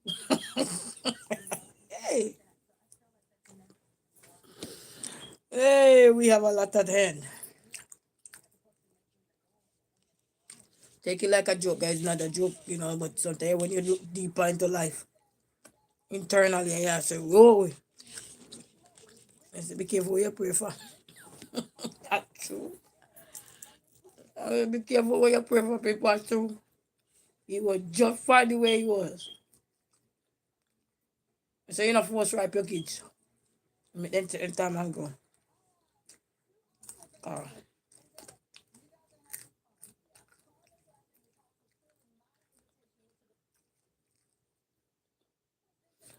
Hey, hey, we have a lot at hand. Take it like a joke, guys. Not a joke, but sometimes when you look deeper into life, internally, you say, whoa. I say, be careful what you pray for. That's true. Be careful where you pray for people too. He was just fine the way he was. So you're not forced to rape your kids. Make them take time and go. Uh,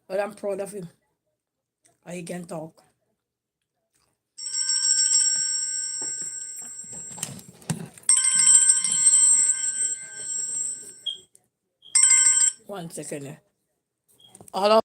but I'm proud of him. He can talk. One second there. Hello?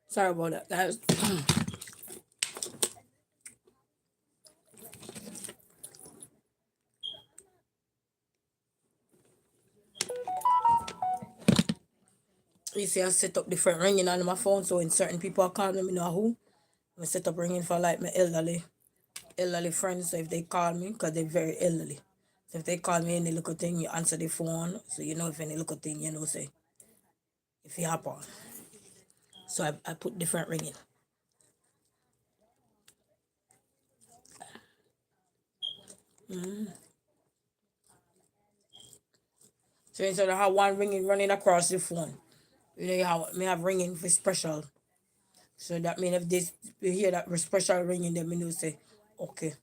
Sorry about that, guys. You see, I set up different ringing on my phone, so when certain people are calling me, know who. I set up ringing for like my elderly friends. So if they call me, because they're very elderly. So if they call me any little thing, you answer the phone. So you know if any little thing, say, if it happen. So I put different ringing. So instead of have one ringing running across the phone, you have ringing for special. So that means if this you hear that special ringing, then you know say, okay.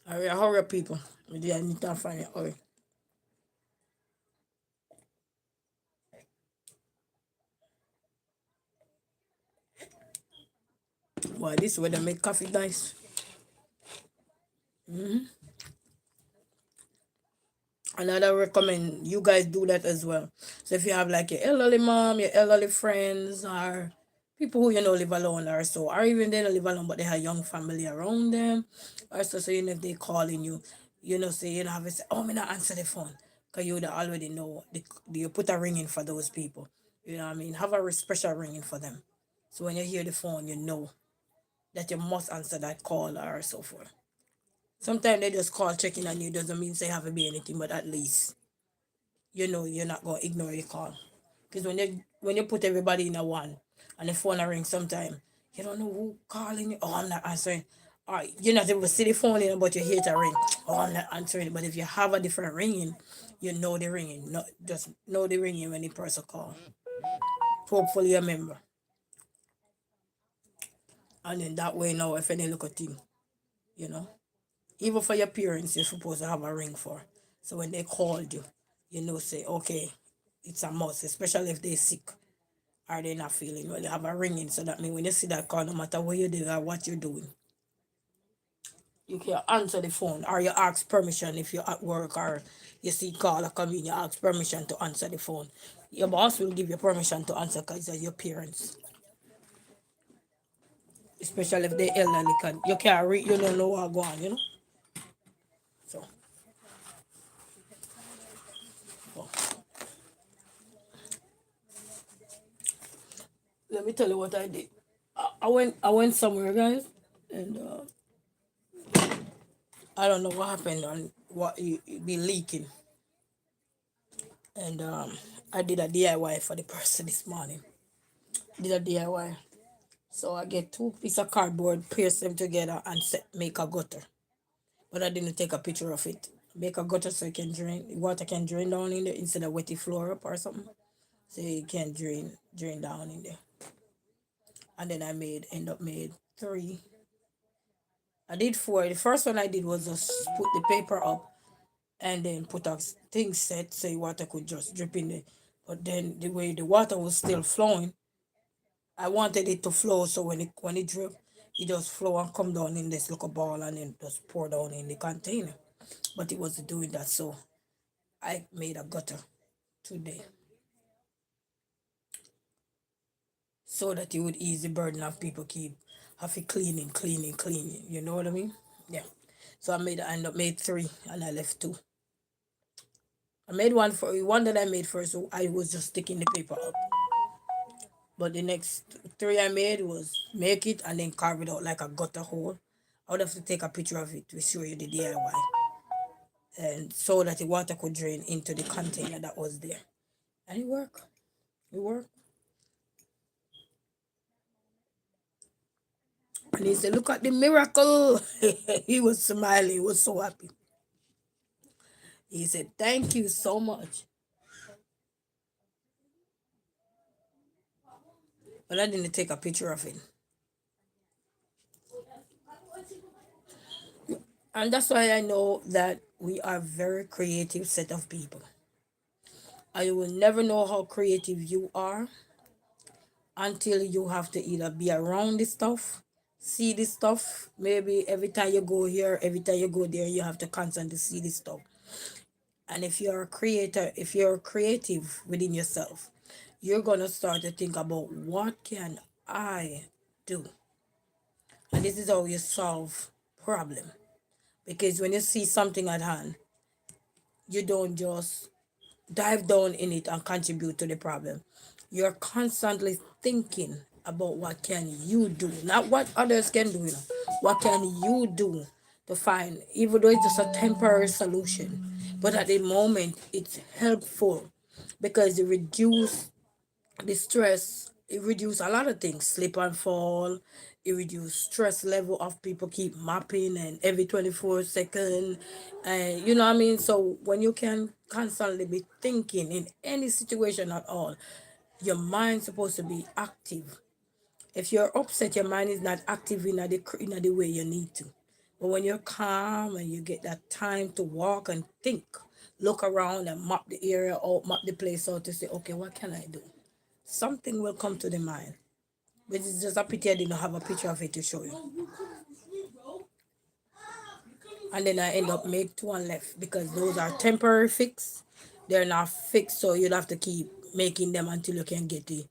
All right, hurry up, people. I need to find it. Hurry. Boy, this weather make coffee nice. And I recommend you guys do that as well. So if you have like your elderly mom, your elderly friends, or people who live alone or so, or even they don't live alone but they have young family around them, or so if they calling you, say have to say, oh, me not answer the phone, because you would already know you put a ring in for those people. You know what I mean? Have a special ringing for them. So when you hear the phone, you know that you must answer that call or so forth. Sometimes they just call checking on you, doesn't mean say have to be anything, but at least you're not gonna ignore the call. Because when you put everybody in a one and the phone a ring sometime, you don't know who calling you. Oh, I'm not answering. Or you're not able to see the phone in, but you hear it a ring. Oh, I'm not answering. But if you have a different ringing, you know the ringing. Not just know the ringing when the person call. Hopefully you remember. And then that way now if any look at thing, you know. Even for your parents, you're supposed to have a ring for. So when they called you, say, okay, it's a must, especially if they're sick or they're not feeling well. You have a ringing, so that means when you see that call, no matter what you do or what you're doing, you can answer the phone or you ask permission if you're at work or you see call or come in, you ask permission to answer the phone. Your boss will give you permission to answer because they're your parents. Especially if they're elderly, you can't read, you don't know what's going on, So, well, let me tell you what I did. I went somewhere, guys, and I don't know what happened and what it be leaking. And I did a DIY for the person this morning. Did a DIY. So I get two pieces of cardboard, pierce them together, and make a gutter. But I didn't take a picture of it. Make a gutter so it can drain, water can drain down in there instead of wet the floor up or something. So it can drain down in there. And then end up made three. I did four. The first one I did was just put the paper up and then put a thing set so the water could just drip in there. But then the way the water was still flowing, I wanted it to flow so when it drip, it just flow and come down in this little ball and then just pour down in the container. But it wasn't doing that, so I made a gutter today so that it would ease the burden of people keep have to cleaning. You know what I mean? Yeah. So I end up made three and I left two. I made one that I made first, so I was just sticking the paper up. But the next three I made was make it and then carve it out like a gutter hole. I would have to take a picture of it to show you the DIY. And so that the water could drain into the container that was there. And it worked. It worked. And he said, look at the miracle. He was smiling. He was so happy. He said, thank you so much. But I didn't take a picture of it. And that's why I know that we are very creative set of people. I will never know how creative you are until you have to either be around this stuff, see this stuff. Maybe every time you go here, every time you go there, you have to constantly see this stuff. And if you're a creator, if you're creative within yourself, you're gonna start to think about what can I do? And this is how you solve problem. Because when you see something at hand, you don't just dive down in it and contribute to the problem. You're constantly thinking about what can you do, not what others can do. What can you do to find, even though it's just a temporary solution, but at the moment it's helpful because it reduce the stress. It reduce a lot of things, slip and fall. It reduce stress level of people keep mapping and every 24 second, and you know what I mean. So when you can constantly be thinking in any situation at all, your mind's supposed to be active. If you're upset, your mind is not active in the way you need to. But when you're calm and you get that time to walk and think, look around and map the area out, map the place out to say, okay, what can I do? Something will come to the mind. But it's just a pity I didn't have a picture of it to show you. And then I end up make two and left because those are temporary fix. They're not fixed, so you'll have to keep making them until you can get the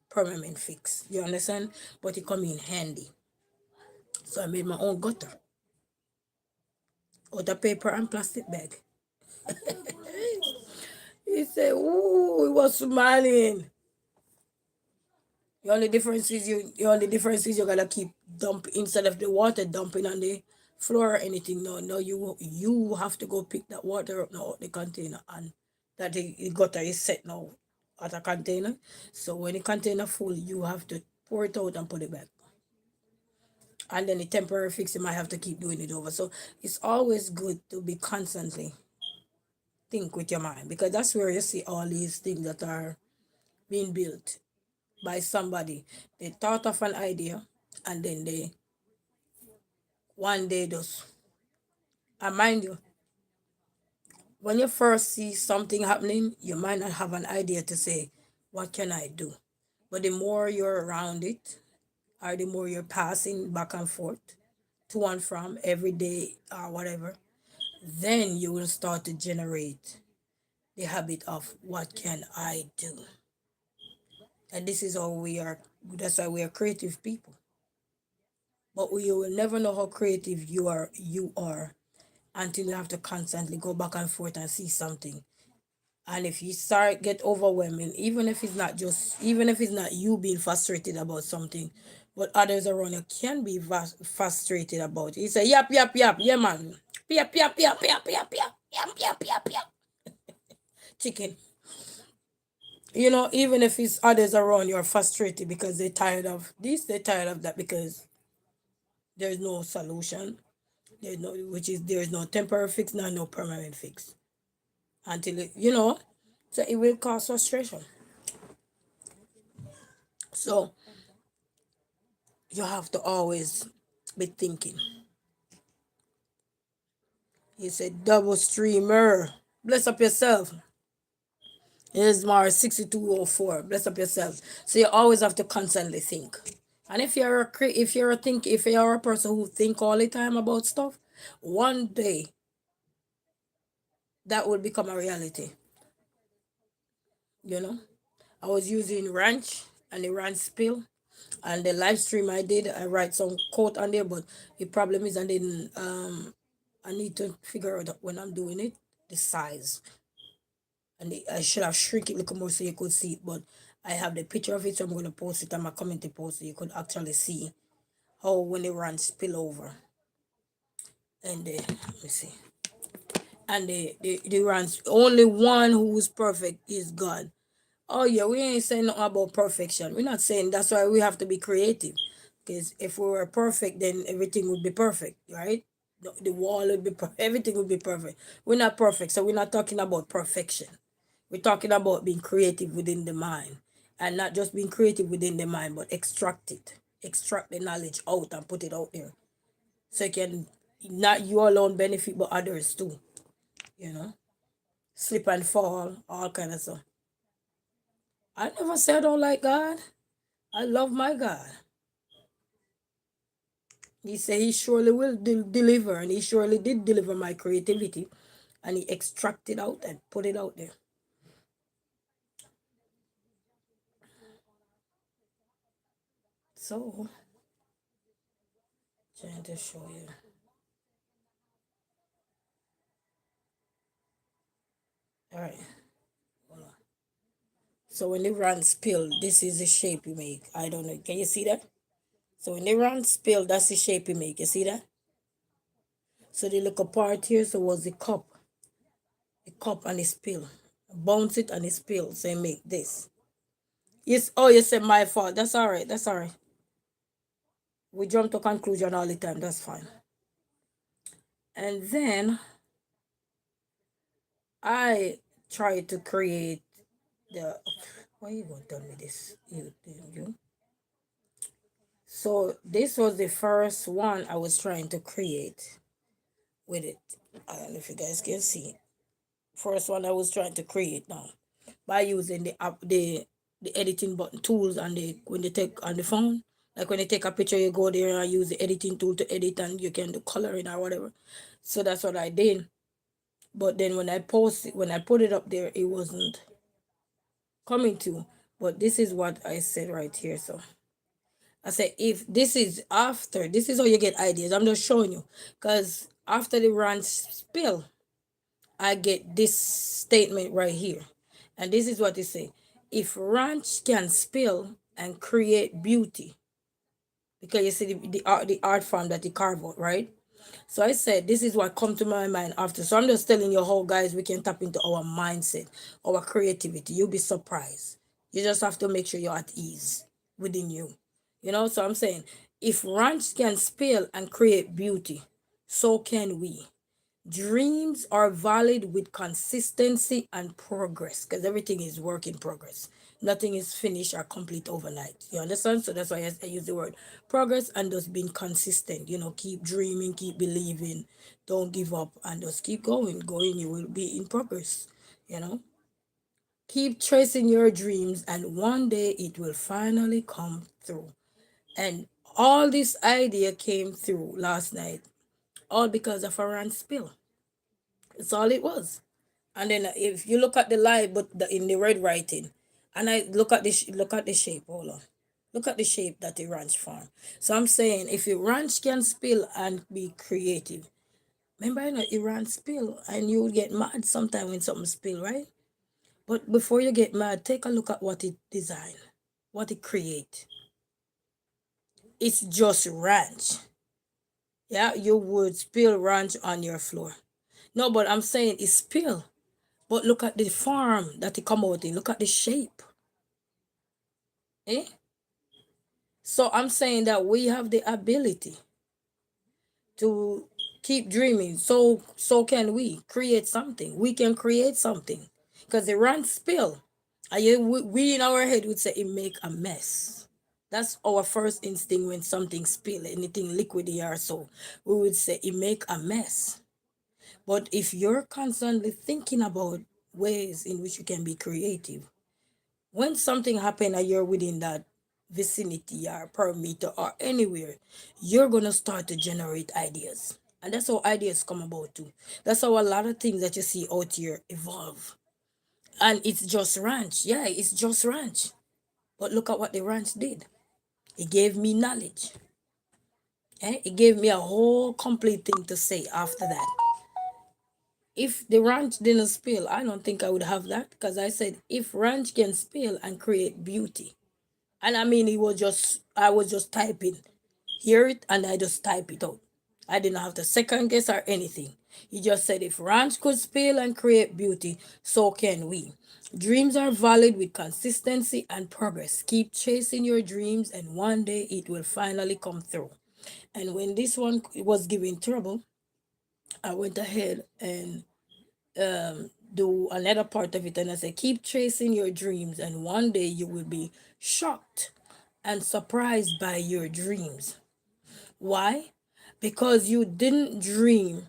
permanent fix. You understand? But it come in handy. So I made my own gutter out of paper and plastic bag. He said, ooh, he was smiling. The only difference is you gotta keep dump instead of the water dumping on the floor or anything. No, you have to go pick that water up now out the container, and that the gutter is set now at a container. So when the container full, you have to pour it out and put it back. And then the temporary fix, you might have to keep doing it over. So it's always good to be constantly think with your mind, because that's where you see all these things that are being built by somebody. They thought of an idea and then they one day just, and mind you, when you first see something happening, you might not have an idea to say, what can I do? But the more you're around it, or the more you're passing back and forth to and from every day or whatever, then you will start to generate the habit of what can I do? And this is how we are. That's why we are creative people. But you will never know how creative you are until you have to constantly go back and forth and see something. And if you start get overwhelming, even if it's not you being frustrated about something, but others around you can be frustrated about it. You say, yap, yap, yap, yeah, man. Yap, yap, yap, yap, yap, yap, yap, yap, yap, yap. Chicken. Even if it's others around you are frustrated because they're tired of this, they're tired of that, because there's no solution. There's no temporary fix, no permanent fix. Until so it will cause frustration. So you have to always be thinking. You said double streamer. Bless up yourself. Here's Mars 6204. Bless up yourself. So you always have to constantly think. And if you're a person who think all the time about stuff, one day that will become a reality. You know? I was using ranch and the ranch spill, and the live stream I did, I write some quote on there, but the problem is I need to figure out when I'm doing it the size, and I should have shrink it a little more so you could see it, but I have the picture of it, so I'm going to post it on my community post so you could actually see how when the ranch spill over. And let me see, and the ranch, only one who's perfect is God. Oh yeah, we ain't saying nothing about perfection. We're not saying, that's why we have to be creative. Because if we were perfect, then everything would be perfect, right? The wall would be everything would be perfect. We're not perfect, so we're not talking about perfection. We're talking about being creative within the mind, and not just being creative within the mind, but extract the knowledge out and put it out there, so you can not you alone benefit, but others too. You know, slip and fall, all kind of stuff. I never said I don't like God. I love my God. He said he surely will deliver, and he surely did deliver my creativity. and he extract it out and put it out there. So, trying to show you. All right. Hold on. So when the run spill, this is the shape you make. I don't know. Can you see that? So when the run spill, that's the shape you make. You see that? So the little part here, so was the cup. The cup and the spill. Bounce it and it spill. So you make this. Yes. Oh, you said my fault. That's all right. That's all right. We jump to conclusion all the time. That's fine. And then I try to create the. Why you gonna tell me this? You. So this was the first one I was trying to create with it. I don't know if you guys can see. First one I was trying to create now by using the app, the editing button tools, and the when they take on the phone. Like when you take a picture, you go there and use the editing tool to edit, and you can do coloring or whatever. So that's what I did. But then when I post it, when I put it up there, it wasn't coming to. But this is what I said right here. So I said, if this is after, this is how you get ideas. I'm just showing you. Because after the ranch spill, I get this statement right here. And this is what it say. If ranch can spill and create beauty, because you see the art form that he carve out, right? So I said, this is what come to my mind after. So I'm just telling you how, guys, we can tap into our mindset, our creativity. You'll be surprised. You just have to make sure you're at ease within you. You know, so I'm saying, if ranch can spill and create beauty, so can we. Dreams are valid with consistency and progress, because everything is work in progress. Nothing is finished or complete overnight. You understand? So that's why I use the word progress, and just being consistent. You know, keep dreaming, keep believing, don't give up, and just keep going. Going, you will be in progress. You know, keep tracing your dreams, and one day it will finally come through. And all this idea came through last night, all because of a rant spill. That's all it was. And then if you look at the light, but in the red writing, and I look at look at the shape. Hold on, look at the shape that the ranch form. So I'm saying, if a ranch can spill and be creative, remember, you know, it ranch spill, and you will get mad sometime when something spill, right? But before you get mad, take a look at what it design, what it create. It's just ranch. Yeah, you would spill ranch on your floor. No, but I'm saying it's spill. But look at the form that it come out in. Look at the shape. Eh? So I'm saying that we have the ability to keep dreaming. So can we create something. We can create something. Because the rant spill. We in our head would say it make a mess. That's our first instinct when something spill, anything liquidy or so. We would say it make a mess. But if you're constantly thinking about ways in which you can be creative, when something happen and you're within that vicinity or perimeter or anywhere, you're gonna start to generate ideas. And that's how ideas come about too. That's how a lot of things that you see out here evolve. And it's just ranch. Yeah, it's just ranch. But look at what the ranch did. It gave me knowledge. It gave me a whole complete thing to say after that. If the ranch didn't spill, I don't think I would have that, because I said, if ranch can spill and create beauty. And I mean, I was just typing, hear it, and I just type it out. I didn't have to second guess or anything. He just said, if ranch could spill and create beauty, so can we. Dreams are valid with consistency and progress. Keep chasing your dreams, and one day it will finally come through. And when this one was giving trouble, I went ahead and do another part of it, and I said, keep chasing your dreams, and one day you will be shocked and surprised by your dreams. Why? Because you didn't dream.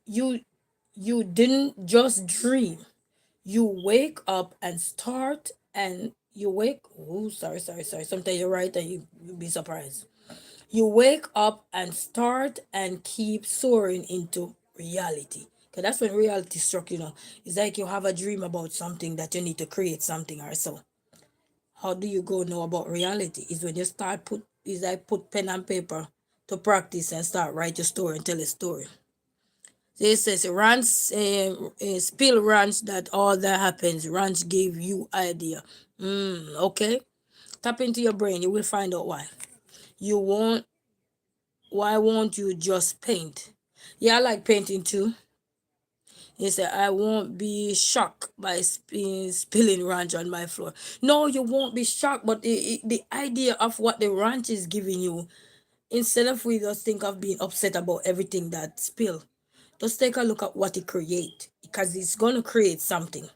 You you didn't just dream. You wake up and start, and you wake, oh, sorry. Sometimes you're right and you'll be surprised. You wake up and start and keep soaring into reality. So that's when reality struck, you know. It's like you have a dream about something that you need to create something or so. How do you go know about reality? Is when you start put pen and paper to practice and start write your story and tell a story. So it says ranch spill ranch that all that happens. Ranch gave you idea. Okay. Tap into your brain, you will find out why. You won't why won't you just paint? Yeah, I like painting too. He said, I won't be shocked by spilling ranch on my floor. No, you won't be shocked, but the idea of what the ranch is giving you, instead of we just think of being upset about everything that spill, just take a look at what it create, because it's going to create something.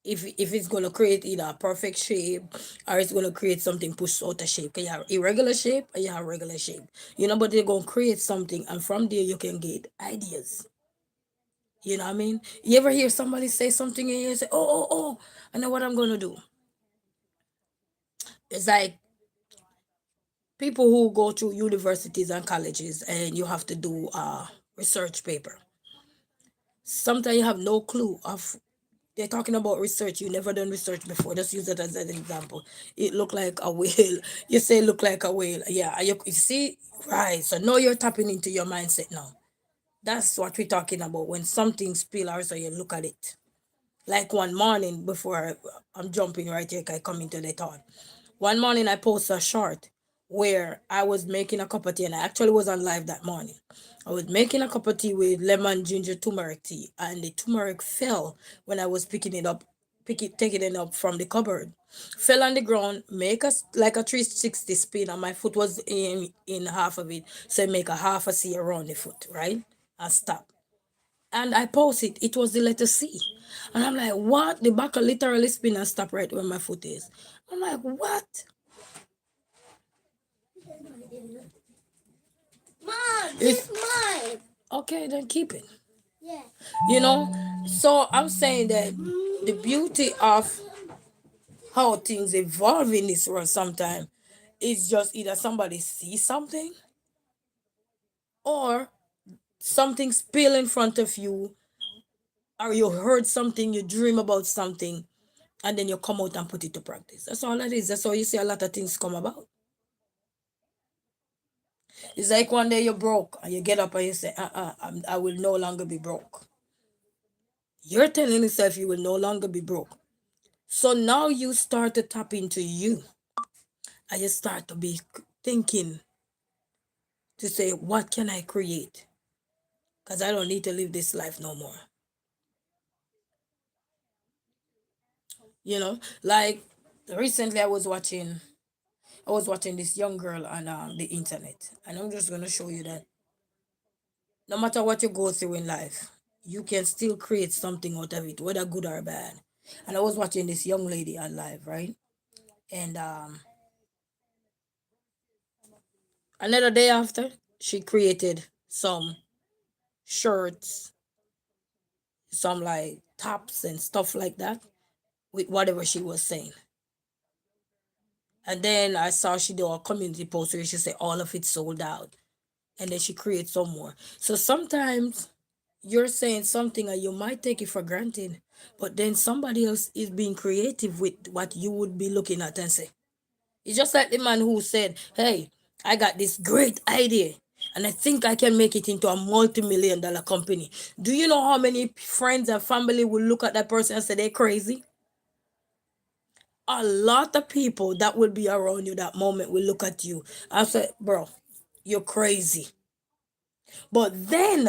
If it's going to create either a perfect shape or it's going to create something pushed out of shape. You have irregular shape or you have regular shape. You know, but they're going to create something, and from there you can get ideas. You know what I mean? You ever hear somebody say something and you say, oh, I know what I'm going to do. It's like people who go to universities and colleges and you have to do a research paper. Sometimes you have no clue of, they're talking about research. You never done research before. Just use it as an example. It look like a whale. You say look like a whale. Yeah, you see? Right. So now you're tapping into your mindset now. That's what we're talking about. When something spill out, so you look at it. Like one morning before I'm jumping right here, I come into the thought. One morning I posted a short where I was making a cup of tea, and I actually was on live that morning. I was making a cup of tea with lemon ginger turmeric tea, and the turmeric fell when I was taking it up from the cupboard. Fell on the ground, make us like a 360 spin, and my foot was in half of it, so I make a half a C around the foot, right? And stop. And I post it. It was the letter C. And I'm like, what? The buckle literally spin and stop right where my foot is. I'm like, what? Mom, It's this mine. okay, then keep it. Yeah. You know? So I'm saying that the beauty of how things evolve in this world sometimes is just either somebody sees something or something spill in front of you, or you heard something, you dream about something, and then you come out and put it to practice. That's all it is. That's how you see a lot of things come about. It's like one day you're broke and you get up and you say, I will no longer be broke. You're telling yourself you will no longer be broke. So now you start to tap into you and you start to be thinking to say, what can I create? Because I don't need to live this life no more. You know, like recently I was watching this young girl on the internet, and I'm just gonna show you that no matter what you go through in life, you can still create something out of it, whether good or bad. And I was watching this young lady on live, right? And another day after, she created some shirts, some like tops and stuff like that with whatever she was saying. And then I saw she do a community post where she said all of it sold out. And then she creates some more. So sometimes you're saying something and you might take it for granted, but then somebody else is being creative with what you would be looking at and say. It's just like the man who said, hey, I got this great idea and I think I can make it into a multi-million-dollar company. Do you know how many friends and family will look at that person and say they're crazy? A lot of people that will be around you that moment will look at you and say, bro, you're crazy. But then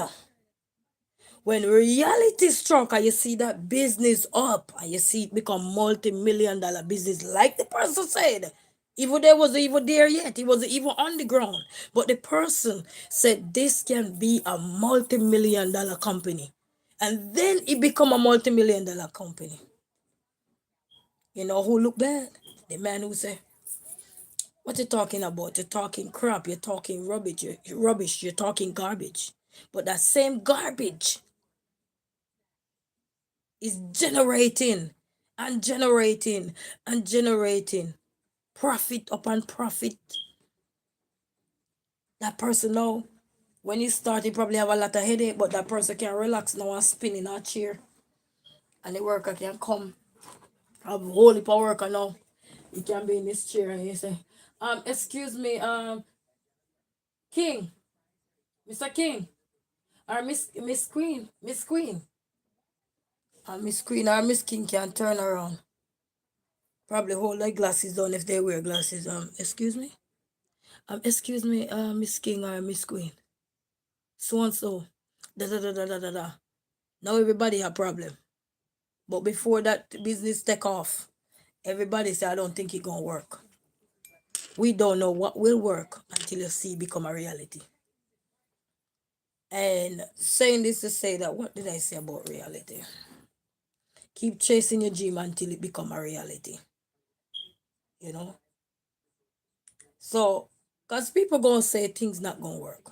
when reality struck and you see that business up and you see it become multi-million-dollar business, like the person said, even they wasn't even there yet, it wasn't even on the ground. But the person said this can be a multi-million-dollar company. And then it become a multi-million-dollar company. You know who look bad? The man who say, what you talking about? You're talking crap, you're talking rubbish, you're talking garbage. But that same garbage is generating and generating and generating profit upon profit. That person now When you start, you probably have a lot of headache, but that person can relax now and spin in a chair. And the worker can come. Have a whole heap of worker now. He can be in this chair and he say, excuse me, King, Mr. King, or Miss Queen, Miss Queen. Miss Queen or Miss King can turn around. Probably hold their glasses down if they wear glasses. Excuse me? Excuse me, Miss King or Miss Queen. So and so. Da da da da da da da. Now everybody have problem. But before that business take off, everybody say I don't think it gonna work. We don't know what will work until you see it become a reality. And saying this to say that, what did I say about reality? Keep chasing your dream until it become a reality. You know? So, because people gonna say things not gonna work.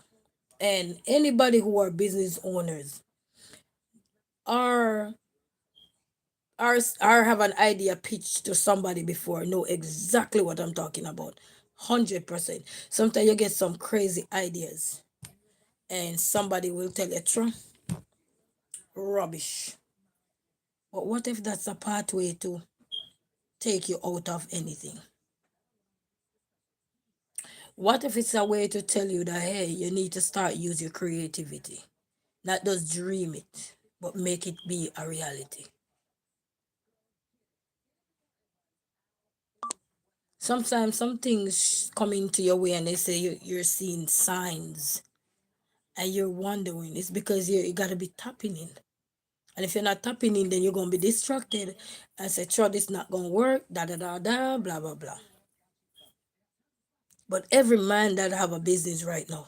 And anybody who are business owners are have an idea pitched to somebody before, know exactly what I'm talking about. 100%. Sometimes you get some crazy ideas and somebody will tell you, true, rubbish. But what if that's a pathway to take you out of anything? What if it's a way to tell you that, hey, you need to start use your creativity? Not just dream it, but make it be a reality. Sometimes some things come into your way and they say you're seeing signs and you're wondering. It's because you got to be tapping in. And if you're not tapping in, then you're going to be distracted and say, sure, this not going to work, da da da da, blah, blah, blah. But every man that have a business right now,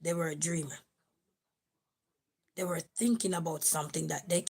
they were a dreamer. They were thinking about something that they